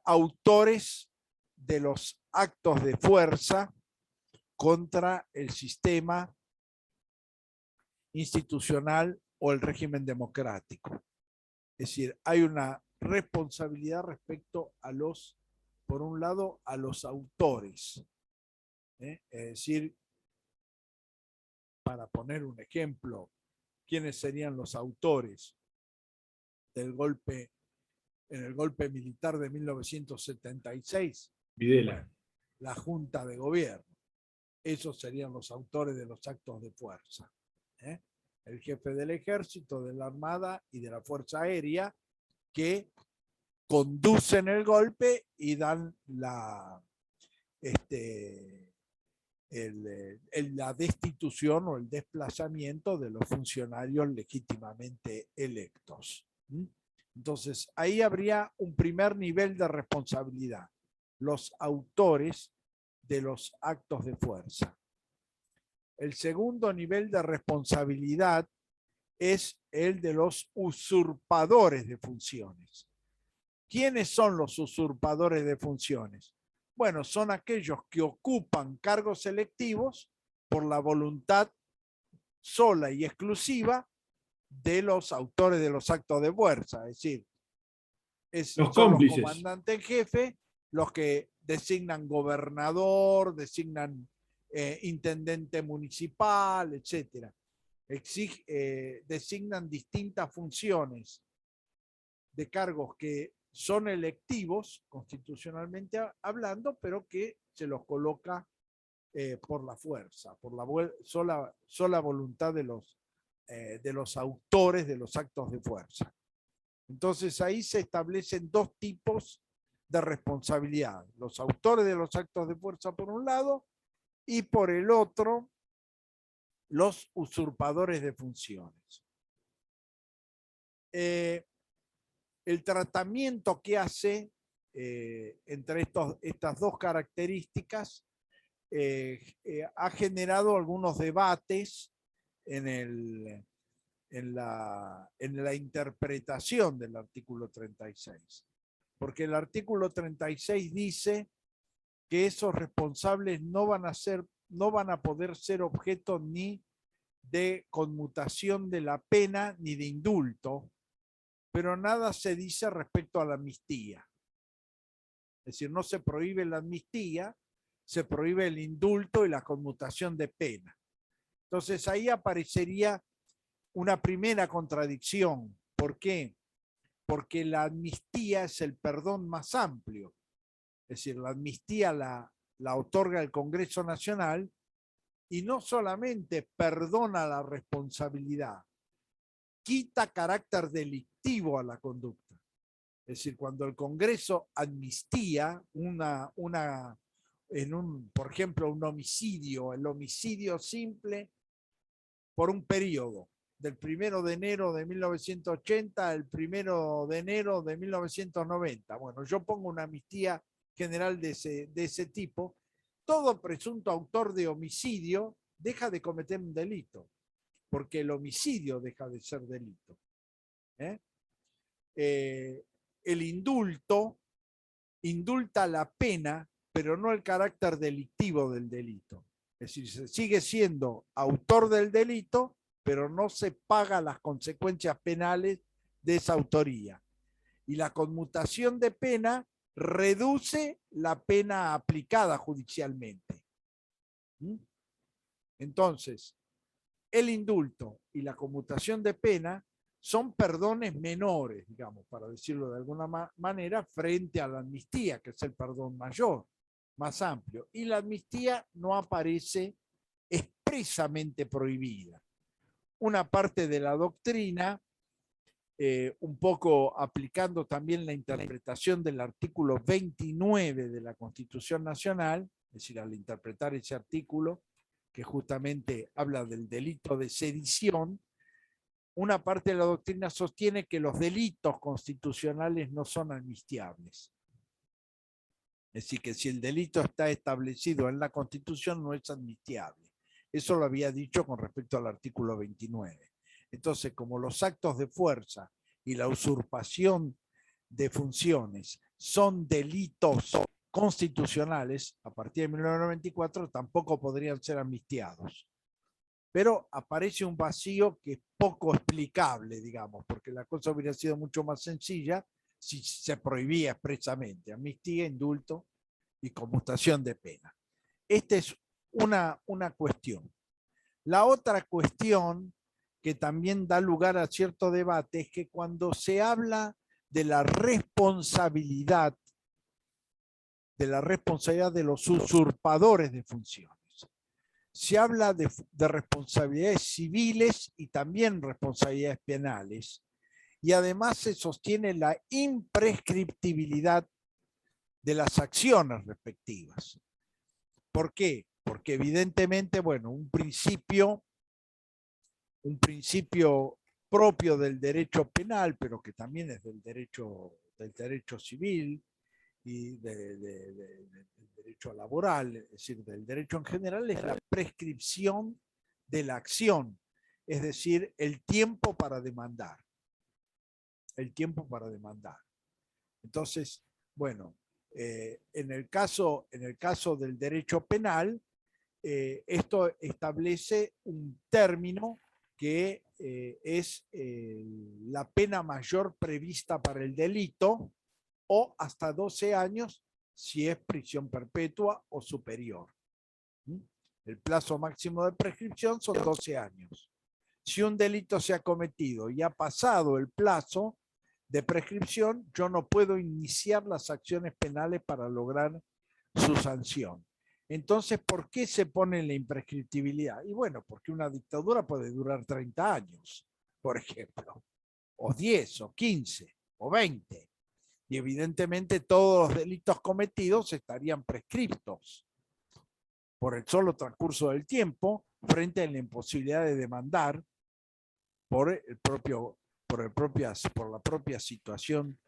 autores de los actos de fuerza contra el sistema institucional o el régimen democrático. Es decir, hay una responsabilidad respecto a por un lado, a los autores. Es decir, para poner un ejemplo, ¿quiénes serían los autores del golpe, en el golpe militar de 1976? Videla. Bueno, la Junta de Gobierno. Esos serían los autores de los actos de fuerza. El jefe del ejército, de la armada y de la fuerza aérea, que conducen el golpe y dan la destitución o el desplazamiento de los funcionarios legítimamente electos. Entonces, ahí habría un primer nivel de responsabilidad, los autores de los actos de fuerza. El segundo nivel de responsabilidad es el de los usurpadores de funciones. ¿Quiénes son los usurpadores de funciones? Bueno, son aquellos que ocupan cargos electivos por la voluntad sola y exclusiva de los autores de los actos de fuerza, es decir, Los son los cómplices. comandantes en jefe los que designan gobernador, designan intendente municipal, etc. Designan distintas funciones de cargos que son electivos, constitucionalmente hablando, pero que se los coloca por la fuerza, por la sola voluntad de los autores de los actos de fuerza. Entonces ahí se establecen dos tipos de responsabilidad. Los autores de los actos de fuerza por un lado y por el otro los usurpadores de funciones. El tratamiento que hace entre estas dos características ha generado algunos debates en la interpretación del artículo 36. Porque el artículo 36 dice que esos responsables no van a poder ser objeto ni de conmutación de la pena ni de indulto, pero nada se dice respecto a la amnistía. Es decir, no se prohíbe la amnistía, se prohíbe el indulto y la conmutación de pena. Entonces ahí aparecería una primera contradicción. ¿Por qué? Porque la amnistía es el perdón más amplio. Es decir, la amnistía la otorga el Congreso Nacional y no solamente perdona la responsabilidad, quita carácter delictivo a la conducta. Es decir, cuando el Congreso amnistía por ejemplo, un homicidio, el homicidio simple por un periodo, del 1 de enero de 1980 al 1 de enero de 1990. Bueno, yo pongo una amnistía general de ese tipo. Todo presunto autor de homicidio deja de cometer un delito, porque el homicidio deja de ser delito. El indulto indulta la pena, pero no el carácter delictivo del delito. Es decir, se sigue siendo autor del delito, pero no se paga las consecuencias penales de esa autoría. Y la conmutación de pena reduce la pena aplicada judicialmente. Entonces, el indulto y la conmutación de pena son perdones menores, digamos, para decirlo de alguna manera, frente a la amnistía, que es el perdón mayor, más amplio. Y la amnistía no aparece expresamente prohibida. Una parte de la doctrina, un poco aplicando también la interpretación del artículo 29 de la Constitución Nacional, es decir, al interpretar ese artículo, que justamente habla del delito de sedición, una parte de la doctrina sostiene que los delitos constitucionales no son amnistiables. Es decir, que si el delito está establecido en la Constitución no es amnistiable. Eso lo había dicho con respecto al artículo 29. Entonces, como los actos de fuerza y la usurpación de funciones son delitos constitucionales, a partir de 1994 tampoco podrían ser amnistiados. Pero aparece un vacío que es poco explicable, digamos, porque la cosa hubiera sido mucho más sencilla si se prohibía expresamente amnistía, indulto y conmutación de pena. Esta es una cuestión. La otra cuestión que también da lugar a cierto debate es que cuando se habla de la responsabilidad de los usurpadores de funciones, se habla de responsabilidades civiles y también responsabilidades penales, y además se sostiene la imprescriptibilidad de las acciones respectivas. ¿Por qué? Porque evidentemente, bueno, un principio propio del derecho penal, pero que también es del derecho civil y del derecho laboral, es decir, del derecho en general, es la prescripción de la acción, es decir, el tiempo para demandar. El tiempo para demandar. Entonces, bueno, En el caso del derecho penal, esto establece un término que es la pena mayor prevista para el delito o hasta 12 años si es prisión perpetua o superior. El plazo máximo de prescripción son 12 años. Si un delito se ha cometido y ha pasado el plazo de prescripción, yo no puedo iniciar las acciones penales para lograr su sanción. Entonces, ¿por qué se pone la imprescriptibilidad? Y bueno, porque una dictadura puede durar 30 años, por ejemplo, o 10, o 15, o 20. Y evidentemente todos los delitos cometidos estarían prescriptos por el solo transcurso del tiempo frente a la imposibilidad de demandar por la propia situación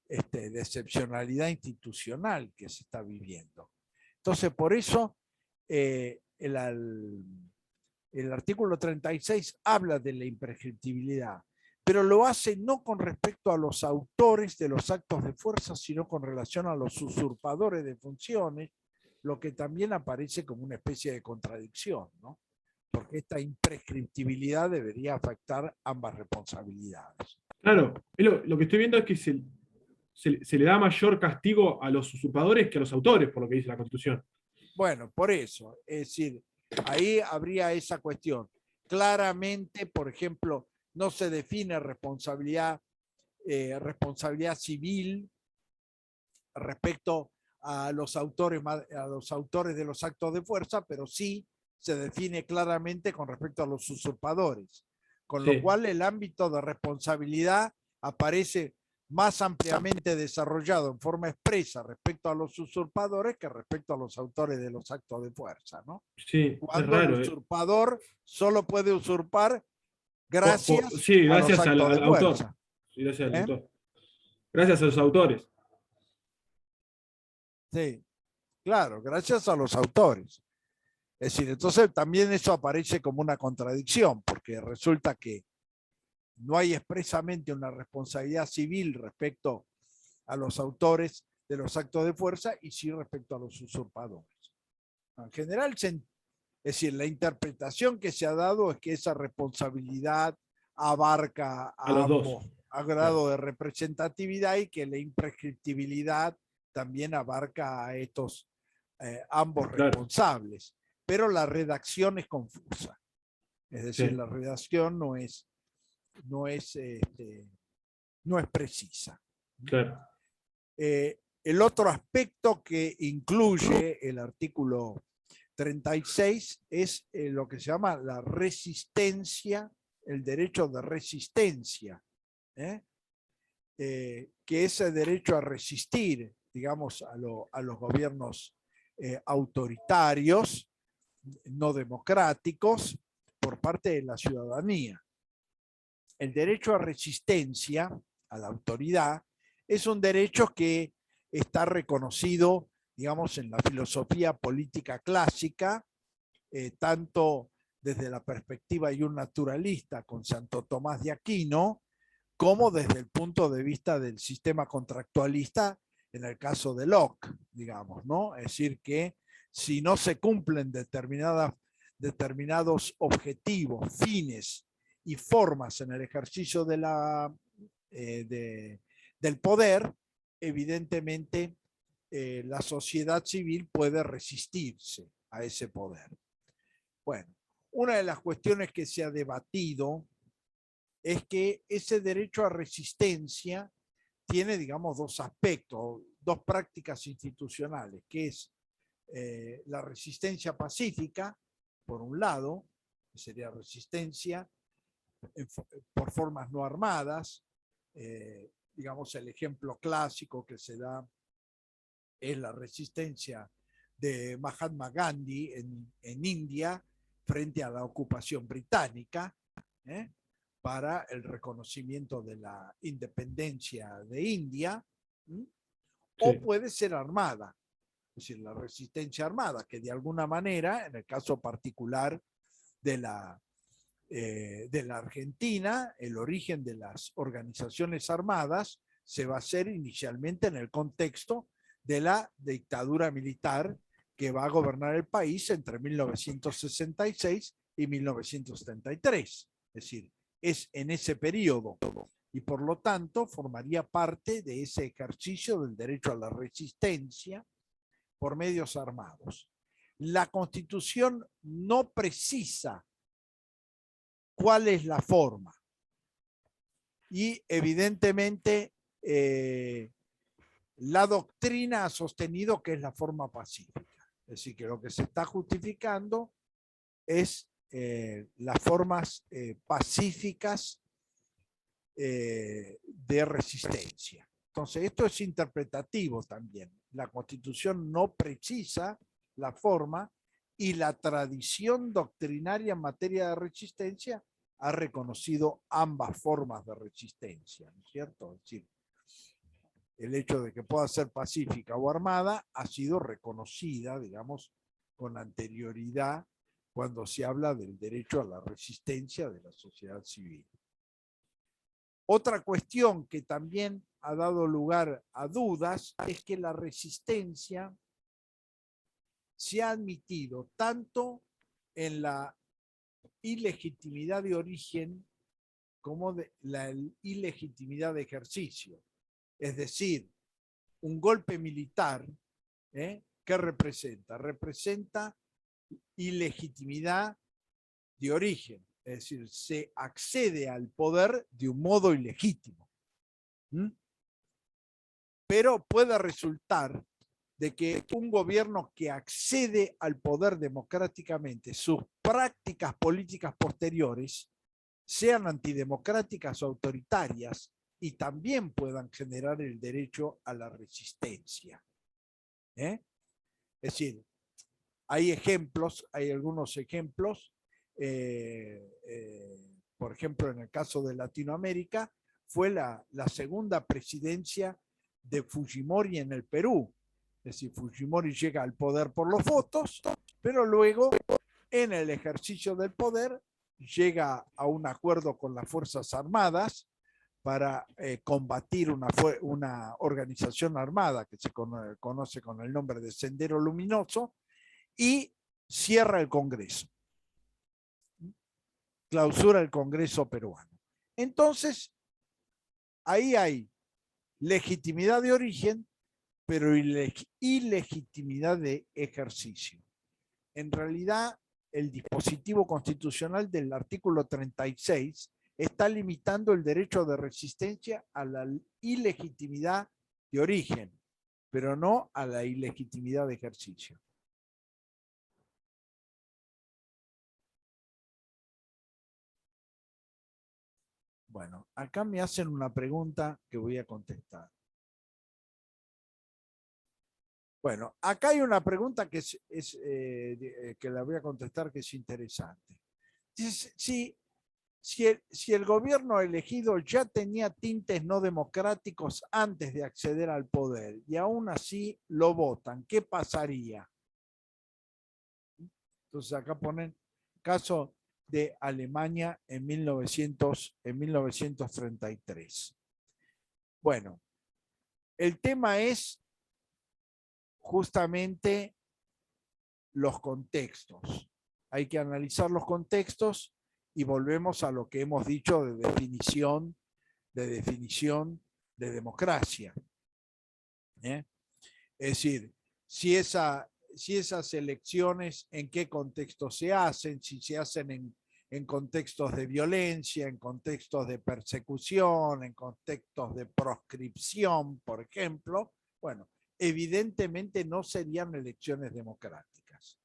de excepcionalidad institucional que se está viviendo. Entonces, por eso el artículo 36 habla de la imprescriptibilidad, pero lo hace no con respecto a los autores de los actos de fuerza, sino con relación a los usurpadores de funciones, lo que también aparece como una especie de contradicción, ¿no? Porque esta imprescriptibilidad debería afectar ambas responsabilidades. Claro, lo que estoy viendo es que se le da mayor castigo a los usurpadores que a los autores, por lo que dice la Constitución. Bueno, por eso, es decir, ahí habría esa cuestión. Claramente, por ejemplo, no se define responsabilidad civil respecto a los autores de los actos de fuerza, pero sí se define claramente con respecto a los usurpadores, con lo cual el ámbito de responsabilidad aparece más ampliamente desarrollado en forma expresa respecto a los usurpadores que respecto a los autores de los actos de fuerza, ¿no? Sí, Cuando es raro, el usurpador solo puede usurpar gracias sí, a los gracias actos de autor. fuerza. Sí, gracias al autor. Gracias a los autores. Sí, claro, gracias a los autores. Es decir, entonces también eso aparece como una contradicción, porque resulta que no hay expresamente una responsabilidad civil respecto a los autores de los actos de fuerza y sí respecto a los usurpadores. En general, es decir, la interpretación que se ha dado es que esa responsabilidad abarca A los ambos dos. a grado de representatividad y que la imprescriptibilidad también abarca a estos ambos responsables. Pero la redacción es confusa. Es decir, la redacción no es precisa. Claro. El otro aspecto que incluye el artículo 36 es lo que se llama la resistencia, el derecho de resistencia, que es el derecho a resistir, digamos, a los gobiernos autoritarios, no democráticos, por parte de la ciudadanía. El derecho a resistencia a la autoridad es un derecho que está reconocido, digamos, en la filosofía política clásica, tanto desde la perspectiva naturalista con Santo Tomás de Aquino, como desde el punto de vista del sistema contractualista en el caso de Locke, digamos, ¿no? Es decir, que si no se cumplen determinados objetivos, fines y formas en el ejercicio del poder, evidentemente la sociedad civil puede resistirse a ese poder. Bueno, una de las cuestiones que se ha debatido es que ese derecho a resistencia tiene, digamos, dos aspectos, dos prácticas institucionales, que es la resistencia pacífica, por un lado, que sería resistencia por formas no armadas, digamos, el ejemplo clásico que se da es la resistencia de Mahatma Gandhi en India frente a la ocupación británica, para el reconocimiento de la independencia de India, o puede ser armada, es decir, la resistencia armada, que de alguna manera, en el caso particular de la Argentina, el origen de las organizaciones armadas se va a hacer inicialmente en el contexto de la dictadura militar que va a gobernar el país entre 1966 y 1973. Es decir, es en ese periodo y por lo tanto formaría parte de ese ejercicio del derecho a la resistencia por medios armados. La Constitución no precisa cuál es la forma y evidentemente la doctrina ha sostenido que es la forma pacífica. Es decir, que lo que se está justificando es las formas pacíficas de resistencia. Entonces, esto es interpretativo también. La Constitución no precisa la forma y la tradición doctrinaria en materia de resistencia ha reconocido ambas formas de resistencia, ¿no es cierto? Es decir, el hecho de que pueda ser pacífica o armada ha sido reconocida, digamos, con anterioridad cuando se habla del derecho a la resistencia de la sociedad civil. Otra cuestión que también ha dado lugar a dudas es que la resistencia se ha admitido tanto en la ilegitimidad de origen como de la ilegitimidad de ejercicio. Es decir, un golpe militar, ¿qué representa? Representa ilegitimidad de origen. Es decir, se accede al poder de un modo ilegítimo. Pero puede resultar de que un gobierno que accede al poder democráticamente, sus prácticas políticas posteriores sean antidemocráticas o autoritarias y también puedan generar el derecho a la resistencia. Es decir, hay ejemplos, hay algunos ejemplos, por ejemplo, en el caso de Latinoamérica, fue la segunda presidencia de Fujimori en el Perú. Es decir, Fujimori llega al poder por los votos, pero luego, en el ejercicio del poder, llega a un acuerdo con las Fuerzas Armadas para combatir una organización armada que se conoce con el nombre de Sendero Luminoso y cierra el Congreso. Clausura el Congreso peruano. Entonces, ahí hay legitimidad de origen, pero ilegitimidad de ejercicio. En realidad, el dispositivo constitucional del artículo 36 está limitando el derecho de resistencia a la ilegitimidad de origen, pero no a la ilegitimidad de ejercicio. Bueno, acá me hacen una pregunta que voy a contestar. Bueno, acá hay una pregunta que que la voy a contestar que es interesante. Dice, si el gobierno elegido ya tenía tintes no democráticos antes de acceder al poder y aún así lo votan, ¿qué pasaría? Entonces acá ponen caso de Alemania en 1933. Bueno, el tema es justamente los contextos. Hay que analizar los contextos y volvemos a lo que hemos dicho de definición de democracia. Es decir, si esas elecciones, en qué contexto se hacen, si se hacen en contextos de violencia, en contextos de persecución, en contextos de proscripción, por ejemplo, bueno, evidentemente no serían elecciones democráticas.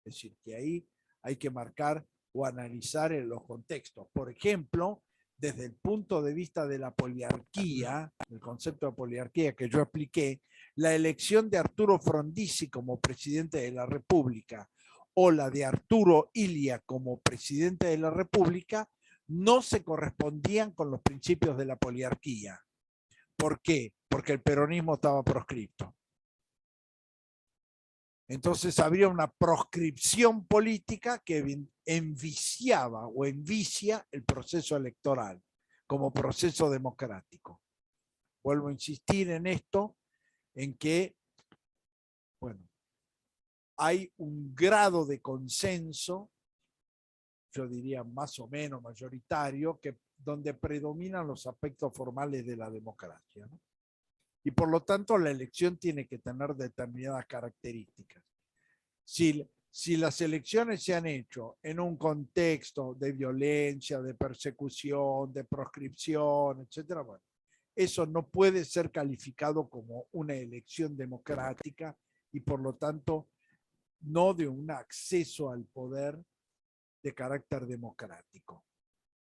Es decir, que ahí hay que marcar o analizar en los contextos. Por ejemplo, desde el punto de vista de la poliarquía, el concepto de poliarquía que yo expliqué, la elección de Arturo Frondizi como presidente de la República o la de Arturo Illia como presidente de la República no se correspondían con los principios de la poliarquía. ¿Por qué? Porque el peronismo estaba proscripto. Entonces habría una proscripción política que enviciaba o envicia el proceso electoral como proceso democrático. Vuelvo a insistir en esto, en que Bueno, hay un grado de consenso, yo diría más o menos mayoritario, donde predominan los aspectos formales de la democracia, ¿no? Y por lo tanto la elección tiene que tener determinadas características. Si las elecciones se han hecho en un contexto de violencia, de persecución, de proscripción, etcétera, bueno, eso no puede ser calificado como una elección democrática y por lo tanto no de un acceso al poder de carácter democrático.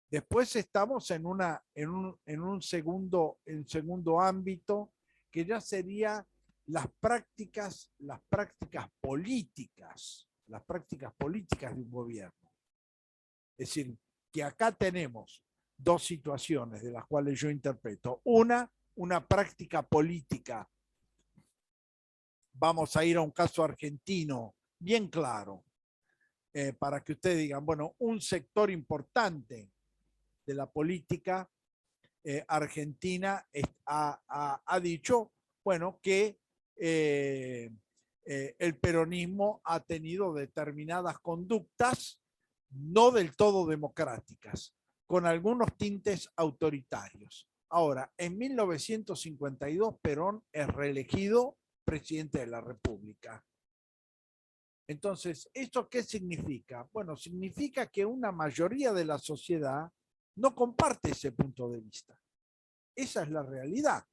Después estamos en un segundo ámbito que ya sería las prácticas políticas de un gobierno. Es decir, que acá tenemos dos situaciones de las cuales yo interpreto. Una práctica política. Vamos a ir a un caso argentino bien claro, para que ustedes digan, bueno, un sector importante de la política argentina ha dicho, bueno, que el peronismo ha tenido determinadas conductas no del todo democráticas, con algunos tintes autoritarios. Ahora, en 1952 Perón es reelegido presidente de la República. Entonces, ¿esto qué significa? Bueno, significa que una mayoría de la sociedad no comparte ese punto de vista. Esa es la realidad.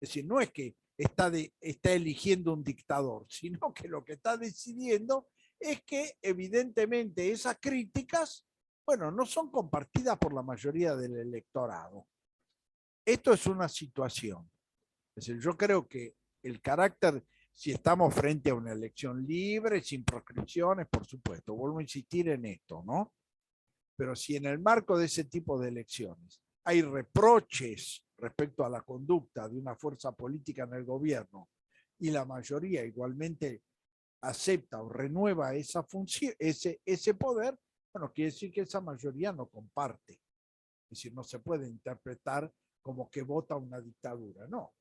Es decir, no es que está eligiendo un dictador, sino que lo que está decidiendo es que evidentemente esas críticas, bueno, no son compartidas por la mayoría del electorado. Esto es una situación. Es decir, yo creo que el carácter, si estamos frente a una elección libre, sin proscripciones, por supuesto, vuelvo a insistir en esto, ¿no? Pero si en el marco de ese tipo de elecciones hay reproches respecto a la conducta de una fuerza política en el gobierno y la mayoría igualmente acepta o renueva esa función, ese poder, bueno, quiere decir que esa mayoría no comparte. Es decir, no se puede interpretar como que vota una dictadura, no.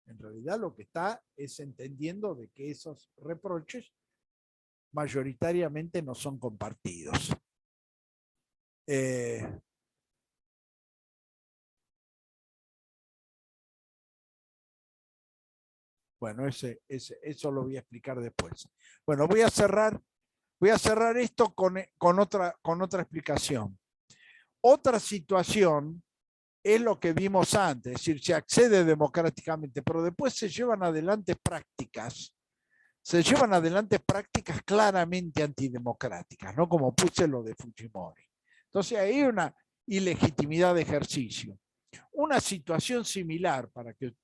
En realidad lo que está es entendiendo de que esos reproches mayoritariamente no son compartidos. Bueno, eso lo voy a explicar después. Bueno, voy a cerrar esto con otra explicación. Otra situación es lo que vimos antes, es decir, se accede democráticamente, pero después se llevan adelante prácticas claramente antidemocráticas, ¿no? Como puse lo de Fujimori. Entonces hay una ilegitimidad de ejercicio. Una situación similar para que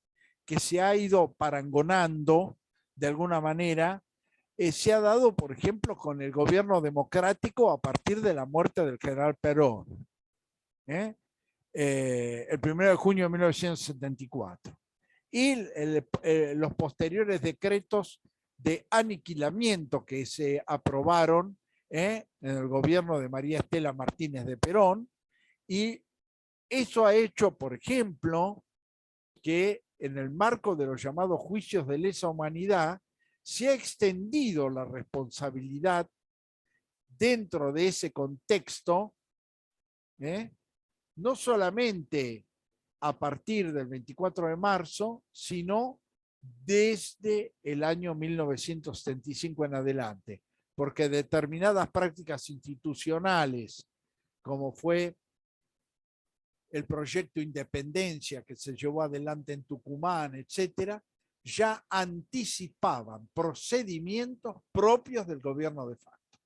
se ha ido parangonando de alguna manera, se ha dado, por ejemplo, con el gobierno democrático a partir de la muerte del general Perón, el 1 de junio de 1974. Y los posteriores decretos de aniquilamiento que se aprobaron en el gobierno de María Estela Martínez de Perón, y eso ha hecho, por ejemplo, que en el marco de los llamados juicios de lesa humanidad se ha extendido la responsabilidad dentro de ese contexto, no solamente a partir del 24 de marzo, sino desde el año 1975 en adelante, porque determinadas prácticas institucionales, como fue el proyecto Independencia que se llevó adelante en Tucumán, etcétera, ya anticipaban procedimientos propios del gobierno de facto.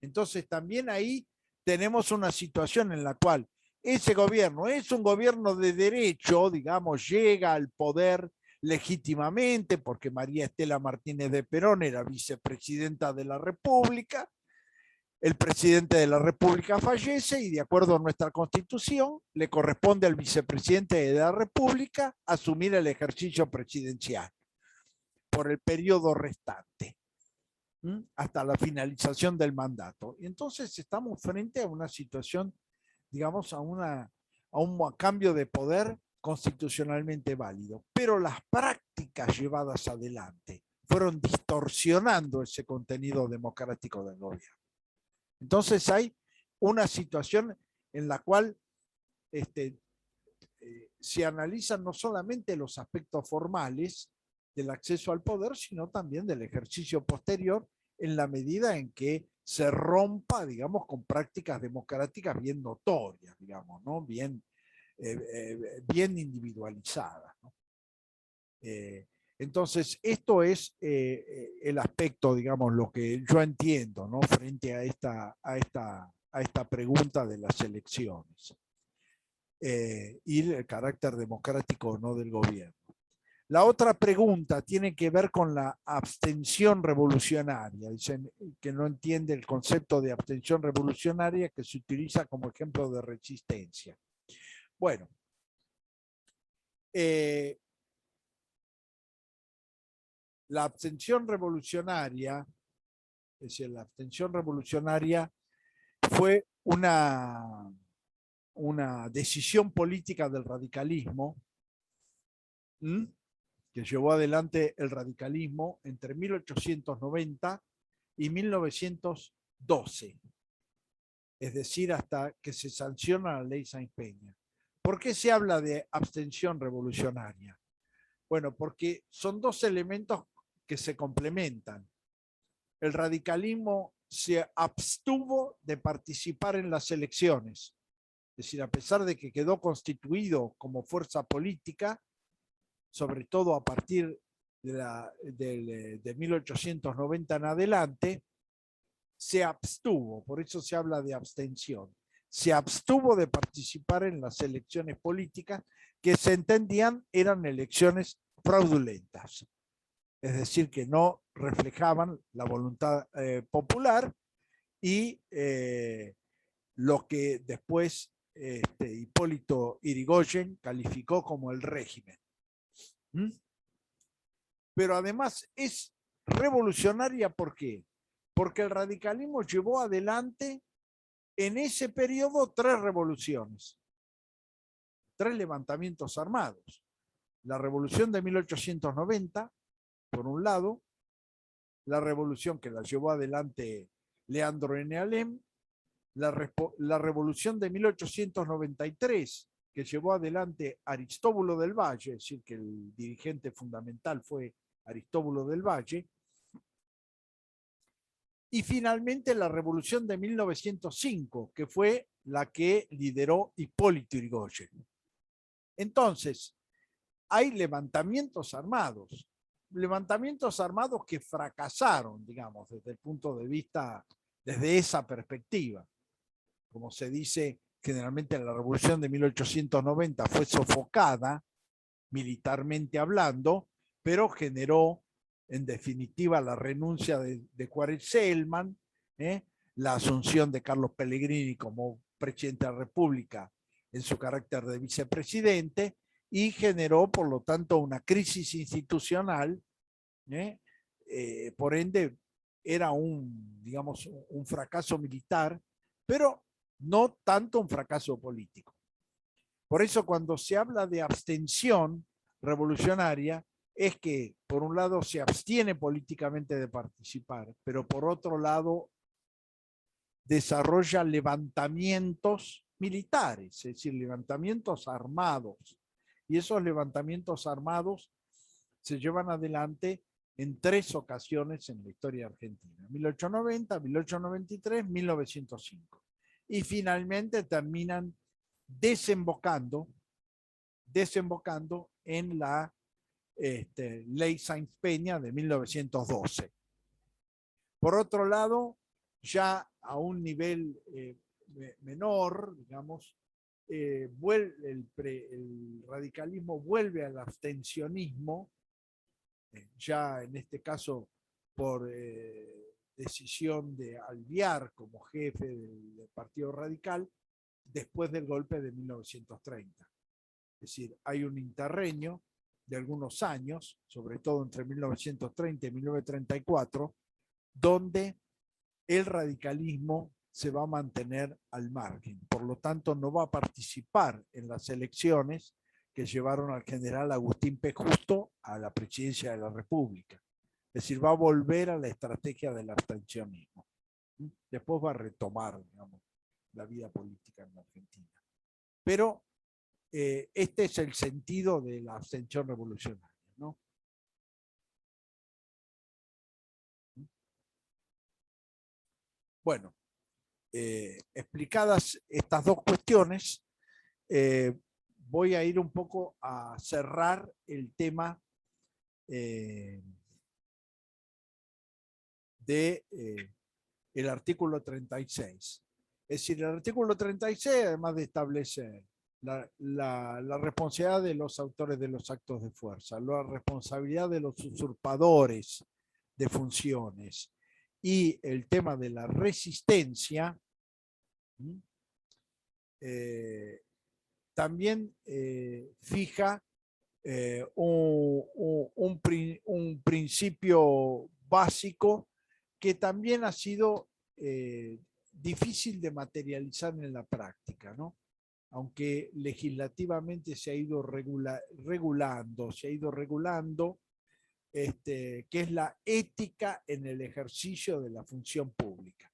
Entonces también ahí tenemos una situación en la cual ese gobierno es un gobierno de derecho, digamos, llega al poder legítimamente porque María Estela Martínez de Perón era vicepresidenta de la República. El presidente de la República fallece y de acuerdo a nuestra Constitución le corresponde al vicepresidente de la República asumir el ejercicio presidencial por el periodo restante hasta la finalización del mandato. Y entonces estamos frente a una situación, digamos, a un cambio de poder constitucionalmente válido. Pero las prácticas llevadas adelante fueron distorsionando ese contenido democrático del gobierno. Entonces hay una situación en la cual se analizan no solamente los aspectos formales del acceso al poder, sino también del ejercicio posterior, en la medida en que se rompa, digamos, con prácticas democráticas bien notorias, digamos, ¿no? Bien individualizadas, ¿no? Entonces, esto es el aspecto, digamos, lo que yo entiendo, ¿no? Frente a esta pregunta de las elecciones y el carácter democrático o no del gobierno. La otra pregunta tiene que ver con la abstención revolucionaria. Dicen que no entiende el concepto de abstención revolucionaria que se utiliza como ejemplo de resistencia. Bueno, la abstención revolucionaria, es decir, la abstención revolucionaria fue una decisión política del radicalismo, que llevó adelante el radicalismo entre 1890 y 1912, es decir, hasta que se sanciona la ley Sáenz Peña. ¿Por qué se habla de abstención revolucionaria? Bueno, porque son dos elementos que se complementan. El radicalismo se abstuvo de participar en las elecciones, es decir, a pesar de que quedó constituido como fuerza política, sobre todo a partir de 1890 en adelante, se abstuvo, por eso se habla de abstención. Se abstuvo de participar en las elecciones políticas que se entendían eran elecciones fraudulentas, es decir, que no reflejaban la voluntad popular y lo que después Hipólito Yrigoyen calificó como el régimen. Pero además es revolucionaria, ¿por qué? Porque el radicalismo llevó adelante en ese periodo 3 revoluciones, 3 levantamientos armados. La revolución de 1890, por un lado, la revolución que la llevó adelante Leandro N. Alem, la revolución de 1893, que llevó adelante Aristóbulo del Valle, es decir, que el dirigente fundamental fue Aristóbulo del Valle, y finalmente la revolución de 1905, que fue la que lideró Hipólito Yrigoyen. Entonces, hay levantamientos armados que fracasaron, digamos, desde el punto de vista, desde esa perspectiva. Como se dice, generalmente la revolución de 1890 fue sofocada, militarmente hablando, pero generó, en definitiva, la renuncia de Juárez Celman, la asunción de Carlos Pellegrini como presidente de la República en su carácter de vicepresidente, y generó, por lo tanto, una crisis institucional. Por ende, era digamos, un fracaso militar, pero no tanto un fracaso político. Por eso, cuando se habla de abstención revolucionaria, es que por un lado se abstiene políticamente de participar, pero por otro lado desarrolla levantamientos militares, es decir, levantamientos armados. Y esos levantamientos armados se llevan adelante en 3 ocasiones en la historia argentina: 1890, 1893, 1905. Y finalmente terminan desembocando en la ley Sáenz Peña de 1912. Por otro lado, ya a un nivel menor, digamos, el radicalismo vuelve al abstencionismo, ya en este caso por decisión de Alvear como jefe del Partido Radical, después del golpe de 1930. Es decir, hay un interreño de algunos años, sobre todo entre 1930 y 1934, donde el radicalismo se va a mantener al margen. Por lo tanto, no va a participar en las elecciones que llevaron al general Agustín P. Justo a la presidencia de la República. Es decir, va a volver a la estrategia del abstencionismo. Después va a retomar, digamos, la vida política en la Argentina. Pero este es el sentido de la abstención revolucionaria, ¿no? Bueno, explicadas estas dos cuestiones, voy a ir un poco a cerrar el tema del artículo 36. Es decir, el artículo 36, además de establecer la responsabilidad de los autores de los actos de fuerza, la responsabilidad de los usurpadores de funciones y el tema de la resistencia, también fija un principio básico que también ha sido difícil de materializar en la práctica, ¿no? Aunque legislativamente se ha ido regulando, que es la ética en el ejercicio de la función pública.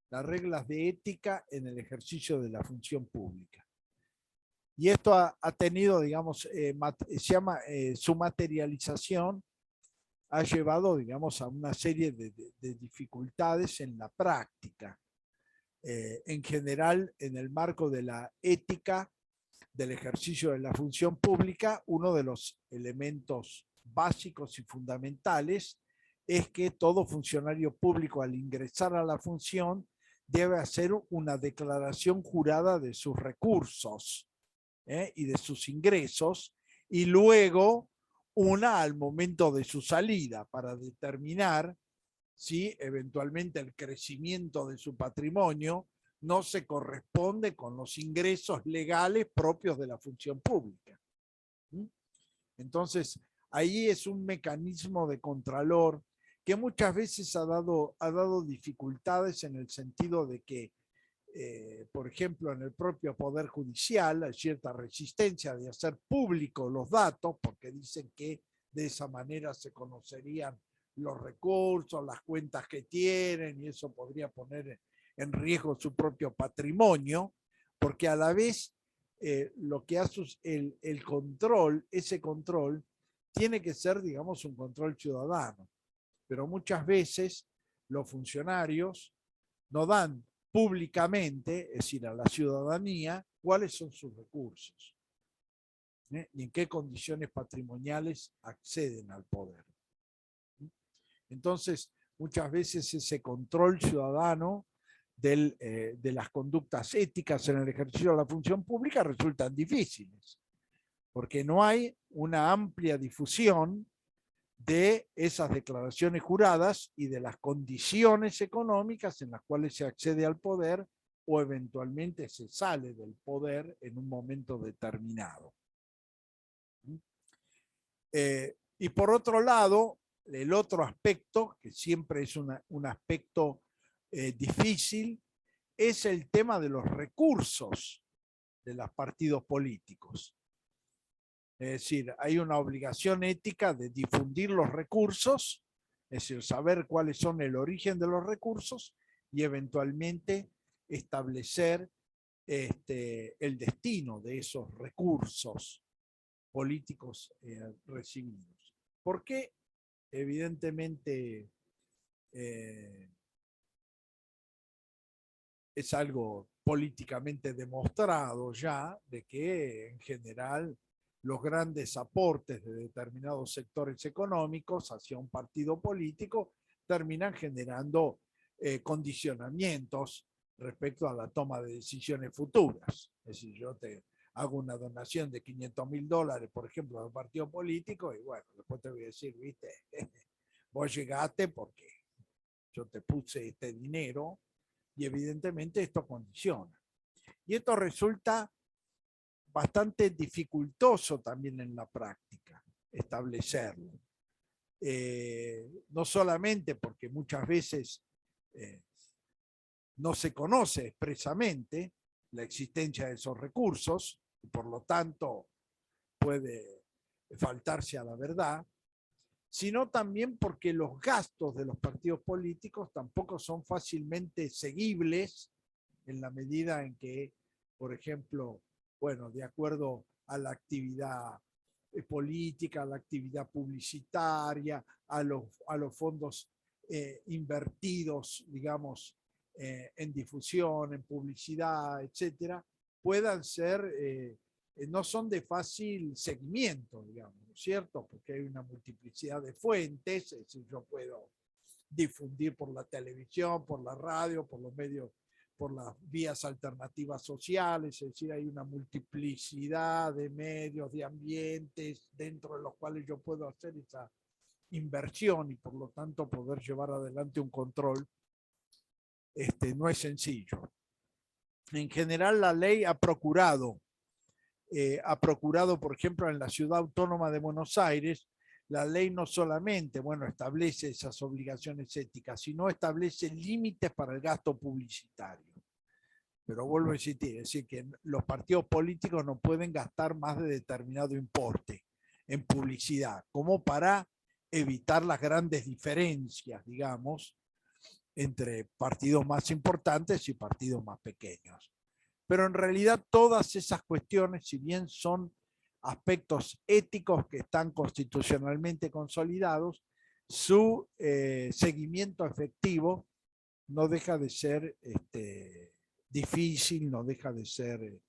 Las reglas de ética en el ejercicio de la función pública. Y esto ha tenido, digamos, se llama su materialización, ha llevado, digamos, a una serie de dificultades en la práctica. En general, en el marco de la ética del ejercicio de la función pública, uno de los elementos básicos y fundamentales es que todo funcionario público al ingresar a la función debe hacer una declaración jurada de sus recursos y de sus ingresos, y luego una al momento de su salida para determinar si eventualmente el crecimiento de su patrimonio no se corresponde con los ingresos legales propios de la función pública. Entonces, ahí es un mecanismo de contralor que muchas veces ha dado dificultades en el sentido de que, por ejemplo, en el propio Poder Judicial hay cierta resistencia de hacer públicos los datos, porque dicen que de esa manera se conocerían los recursos, las cuentas que tienen, y eso podría poner en riesgo su propio patrimonio, porque a la vez lo que hace el control, ese control, tiene que ser, digamos, un control ciudadano. Pero muchas veces los funcionarios no dan públicamente, es decir, a la ciudadanía, cuáles son sus recursos y en qué condiciones patrimoniales acceden al poder. Entonces, muchas veces ese control ciudadano de las conductas éticas en el ejercicio de la función pública resultan difíciles, porque no hay una amplia difusión de esas declaraciones juradas y de las condiciones económicas en las cuales se accede al poder o eventualmente se sale del poder en un momento determinado. Y por otro lado, el otro aspecto, que siempre es un aspecto difícil, es el tema de los recursos de los partidos políticos. Es decir, hay una obligación ética de difundir los recursos, es decir, saber cuáles son el origen de los recursos y eventualmente establecer el destino de esos recursos políticos recibidos. ¿Por qué? Evidentemente es algo políticamente demostrado ya de que en general los grandes aportes de determinados sectores económicos hacia un partido político terminan generando condicionamientos respecto a la toma de decisiones futuras. Es decir, yo te hago una donación de $500.000, por ejemplo, a un partido político, y bueno, después te voy a decir, viste, vos llegaste porque yo te puse este dinero, y evidentemente esto condiciona. Y esto resulta bastante dificultoso también en la práctica, establecerlo. No solamente porque muchas veces no se conoce expresamente la existencia de esos recursos, y por lo tanto puede faltarse a la verdad, sino también porque los gastos de los partidos políticos tampoco son fácilmente seguibles en la medida en que, por ejemplo, bueno, de acuerdo a la actividad política, a la actividad publicitaria, a los fondos invertidos, digamos, en difusión, en publicidad, etcétera, puedan ser, no son de fácil seguimiento, digamos, ¿no es cierto? Porque hay una multiplicidad de fuentes, es decir, yo puedo difundir por la televisión, por la radio, por los medios, por las vías alternativas sociales, es decir, hay una multiplicidad de medios, de ambientes dentro de los cuales yo puedo hacer esa inversión y por lo tanto poder llevar adelante un control. No es sencillo. En general, la ley ha procurado, por ejemplo, en la Ciudad Autónoma de Buenos Aires, la ley no solamente, bueno, establece esas obligaciones éticas, sino establece límites para el gasto publicitario. Pero vuelvo a insistir, es decir, que los partidos políticos no pueden gastar más de determinado importe en publicidad, como para evitar las grandes diferencias, digamos, entre partidos más importantes y partidos más pequeños. Pero en realidad todas esas cuestiones, si bien son aspectos éticos que están constitucionalmente consolidados, su seguimiento efectivo no deja de ser difícil, no deja de ser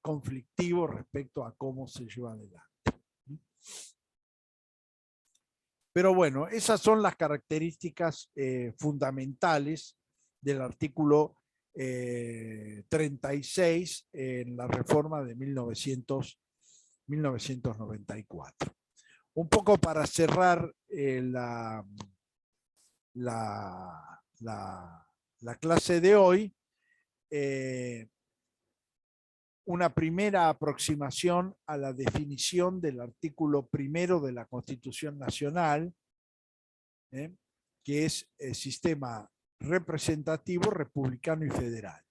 conflictivo respecto a cómo se lleva adelante. Pero bueno, esas son las características fundamentales del artículo 36 en la reforma de 1994. Un poco para cerrar la clase de hoy, una primera aproximación a la definición del artículo 1 de la Constitución Nacional, que es el sistema representativo, republicano y federal.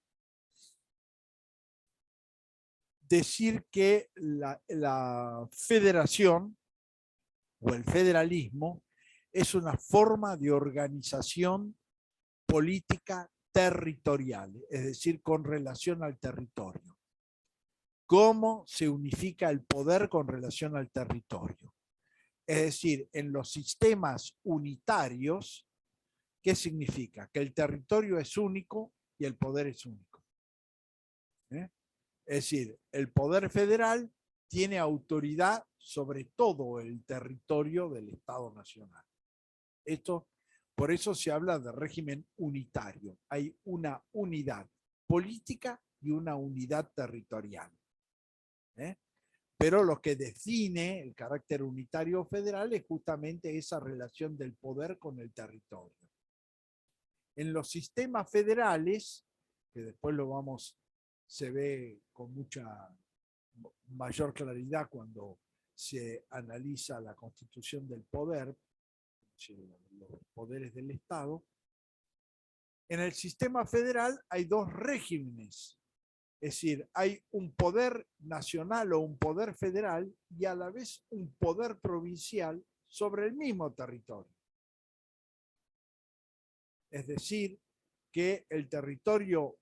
Decir que la federación o el federalismo es una forma de organización política territorial, es decir, con relación al territorio. ¿Cómo se unifica el poder con relación al territorio? Es decir, en los sistemas unitarios, ¿qué significa? Que el territorio es único y el poder es único. Es decir, el poder federal tiene autoridad sobre todo el territorio del Estado Nacional. Por eso se habla de régimen unitario. Hay una unidad política y una unidad territorial. Pero lo que define el carácter unitario federal es justamente esa relación del poder con el territorio. En los sistemas federales, que después se ve con mucha mayor claridad cuando se analiza la constitución del poder, los poderes del Estado, en el sistema federal hay dos regímenes. Es decir, hay un poder nacional o un poder federal y a la vez un poder provincial sobre el mismo territorio. Es decir, que el territorio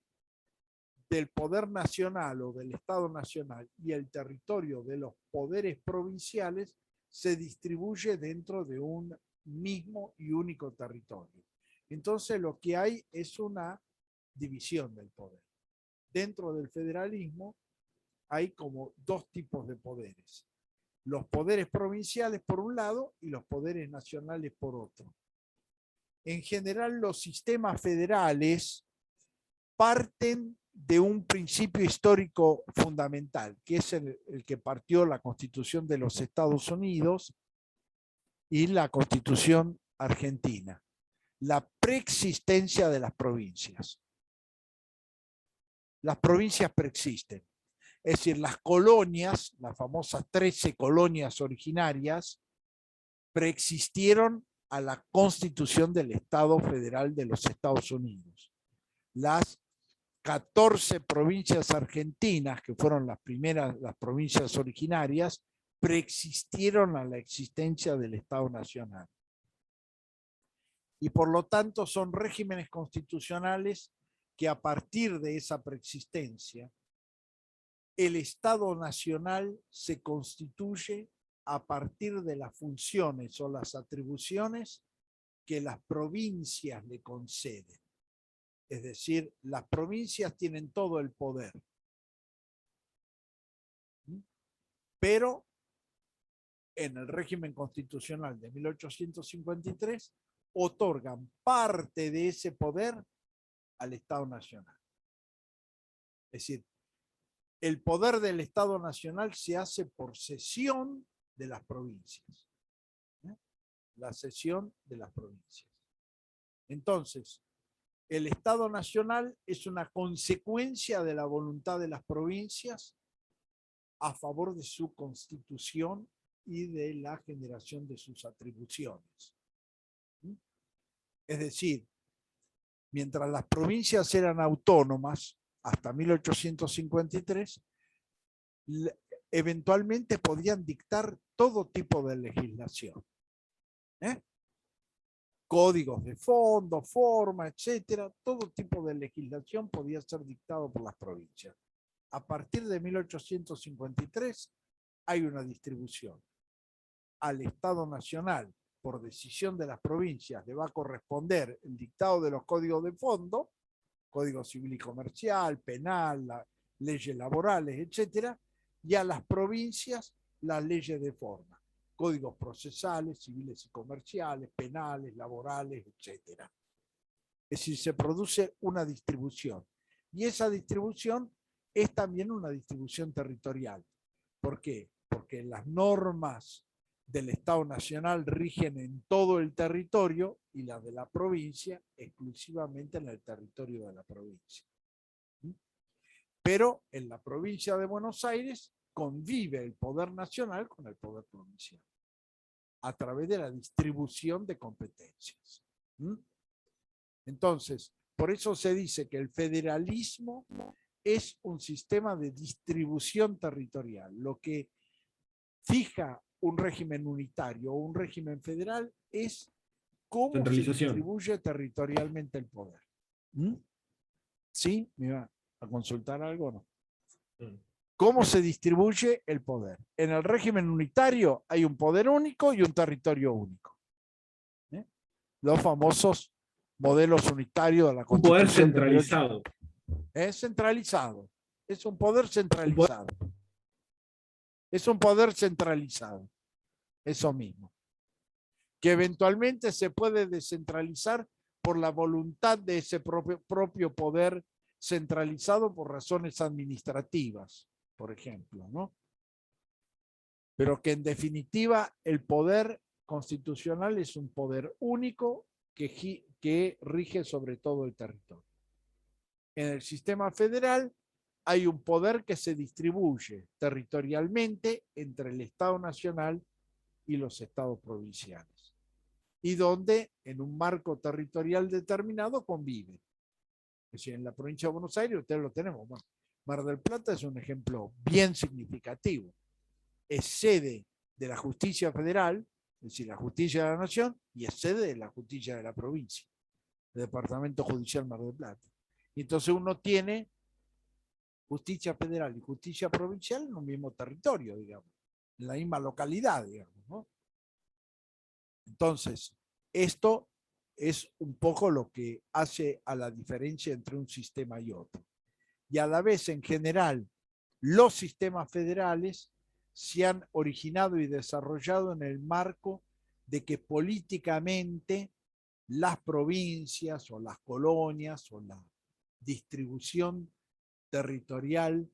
del poder nacional o del Estado nacional y el territorio de los poderes provinciales se distribuye dentro de un mismo y único territorio. Entonces lo que hay es una división del poder. Dentro del federalismo hay como dos tipos de poderes. Los poderes provinciales por un lado y los poderes nacionales por otro. En general, los sistemas federales parten de un principio histórico fundamental, que es el que partió la Constitución de los Estados Unidos y la Constitución argentina, la preexistencia de las provincias. Las provincias preexisten. Es decir, las colonias, las famosas 13 colonias originarias, preexistieron a la Constitución del Estado Federal de los Estados Unidos. Las 14 provincias argentinas, que fueron las primeras, las provincias originarias, preexistieron a la existencia del Estado Nacional. Y por lo tanto son regímenes constitucionales que a partir de esa preexistencia, el Estado Nacional se constituye a partir de las funciones o las atribuciones que las provincias le conceden. Es decir, las provincias tienen todo el poder. Pero en el régimen constitucional de 1853 otorgan parte de ese poder al Estado Nacional. Es decir, el poder del Estado Nacional se hace por cesión de las provincias. La cesión de las provincias. Entonces, el Estado Nacional es una consecuencia de la voluntad de las provincias a favor de su constitución y de la generación de sus atribuciones. Es decir, mientras las provincias eran autónomas hasta 1853, eventualmente podían dictar todo tipo de legislación. Códigos de fondo, forma, etcétera, todo tipo de legislación podía ser dictado por las provincias. A partir de 1853 hay una distribución. Al Estado Nacional, por decisión de las provincias, le va a corresponder el dictado de los códigos de fondo, Código Civil y Comercial, Penal, leyes laborales, etcétera, y a las provincias las leyes de forma, códigos procesales, civiles y comerciales, penales, laborales, etcétera. Es decir, se produce una distribución. Y esa distribución es también una distribución territorial. ¿Por qué? Porque las normas del Estado Nacional rigen en todo el territorio y las de la provincia exclusivamente en el territorio de la provincia. Pero en la provincia de Buenos Aires convive el poder nacional con el poder provincial a través de la distribución de competencias. Entonces, por eso se dice que el federalismo es un sistema de distribución territorial. Lo que fija un régimen unitario o un régimen federal es cómo se distribuye territorialmente el poder. ¿Sí? ¿Me va a consultar algo o no? ¿Cómo se distribuye el poder? En el régimen unitario hay un poder único y un territorio único. Los famosos modelos unitarios de la Constitución. Un poder centralizado. Es centralizado. Es un poder centralizado. Es un poder centralizado. Eso mismo. Que eventualmente se puede descentralizar por la voluntad de ese propio poder centralizado por razones administrativas, por ejemplo, ¿no? Pero que en definitiva el poder constitucional es un poder único que rige sobre todo el territorio. En el sistema federal hay un poder que se distribuye territorialmente entre el Estado Nacional y los estados provinciales, y donde en un marco territorial determinado convive. Es decir, en la provincia de Buenos Aires ustedes lo tenemos. Bueno, Mar del Plata es un ejemplo bien significativo. Es sede de la justicia federal, es decir, la justicia de la nación, y es sede de la justicia de la provincia, el Departamento Judicial Mar del Plata. Y entonces uno tiene justicia federal y justicia provincial en un mismo territorio, digamos, en la misma localidad, digamos, ¿no? Entonces, esto es un poco lo que hace a la diferencia entre un sistema y otro. Y a la vez, en general, los sistemas federales se han originado y desarrollado en el marco de que políticamente las provincias o las colonias o la distribución territorial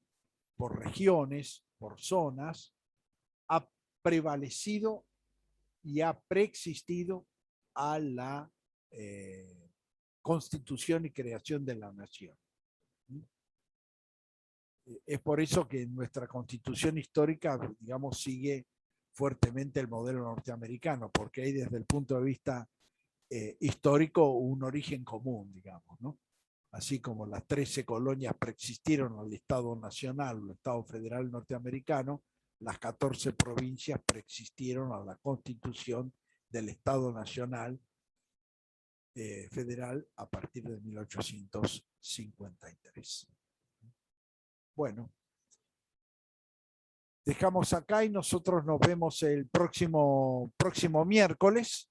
por regiones, por zonas, ha prevalecido y ha preexistido a la constitución y creación de la nación. Es por eso que nuestra constitución histórica, digamos, sigue fuertemente el modelo norteamericano, porque hay desde el punto de vista histórico un origen común, digamos, ¿no? Así como las 13 colonias preexistieron al Estado Nacional, al Estado Federal norteamericano, las 14 provincias preexistieron a la constitución del Estado Nacional Federal a partir de 1853. Bueno, dejamos acá y nosotros nos vemos el próximo miércoles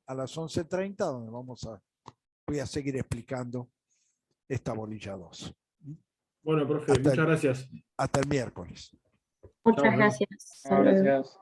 a las 11:30, donde voy a seguir explicando esta bolilla 2. Bueno, profe, muchas gracias. Hasta el miércoles. Muchas Chao, gracias. Gracias.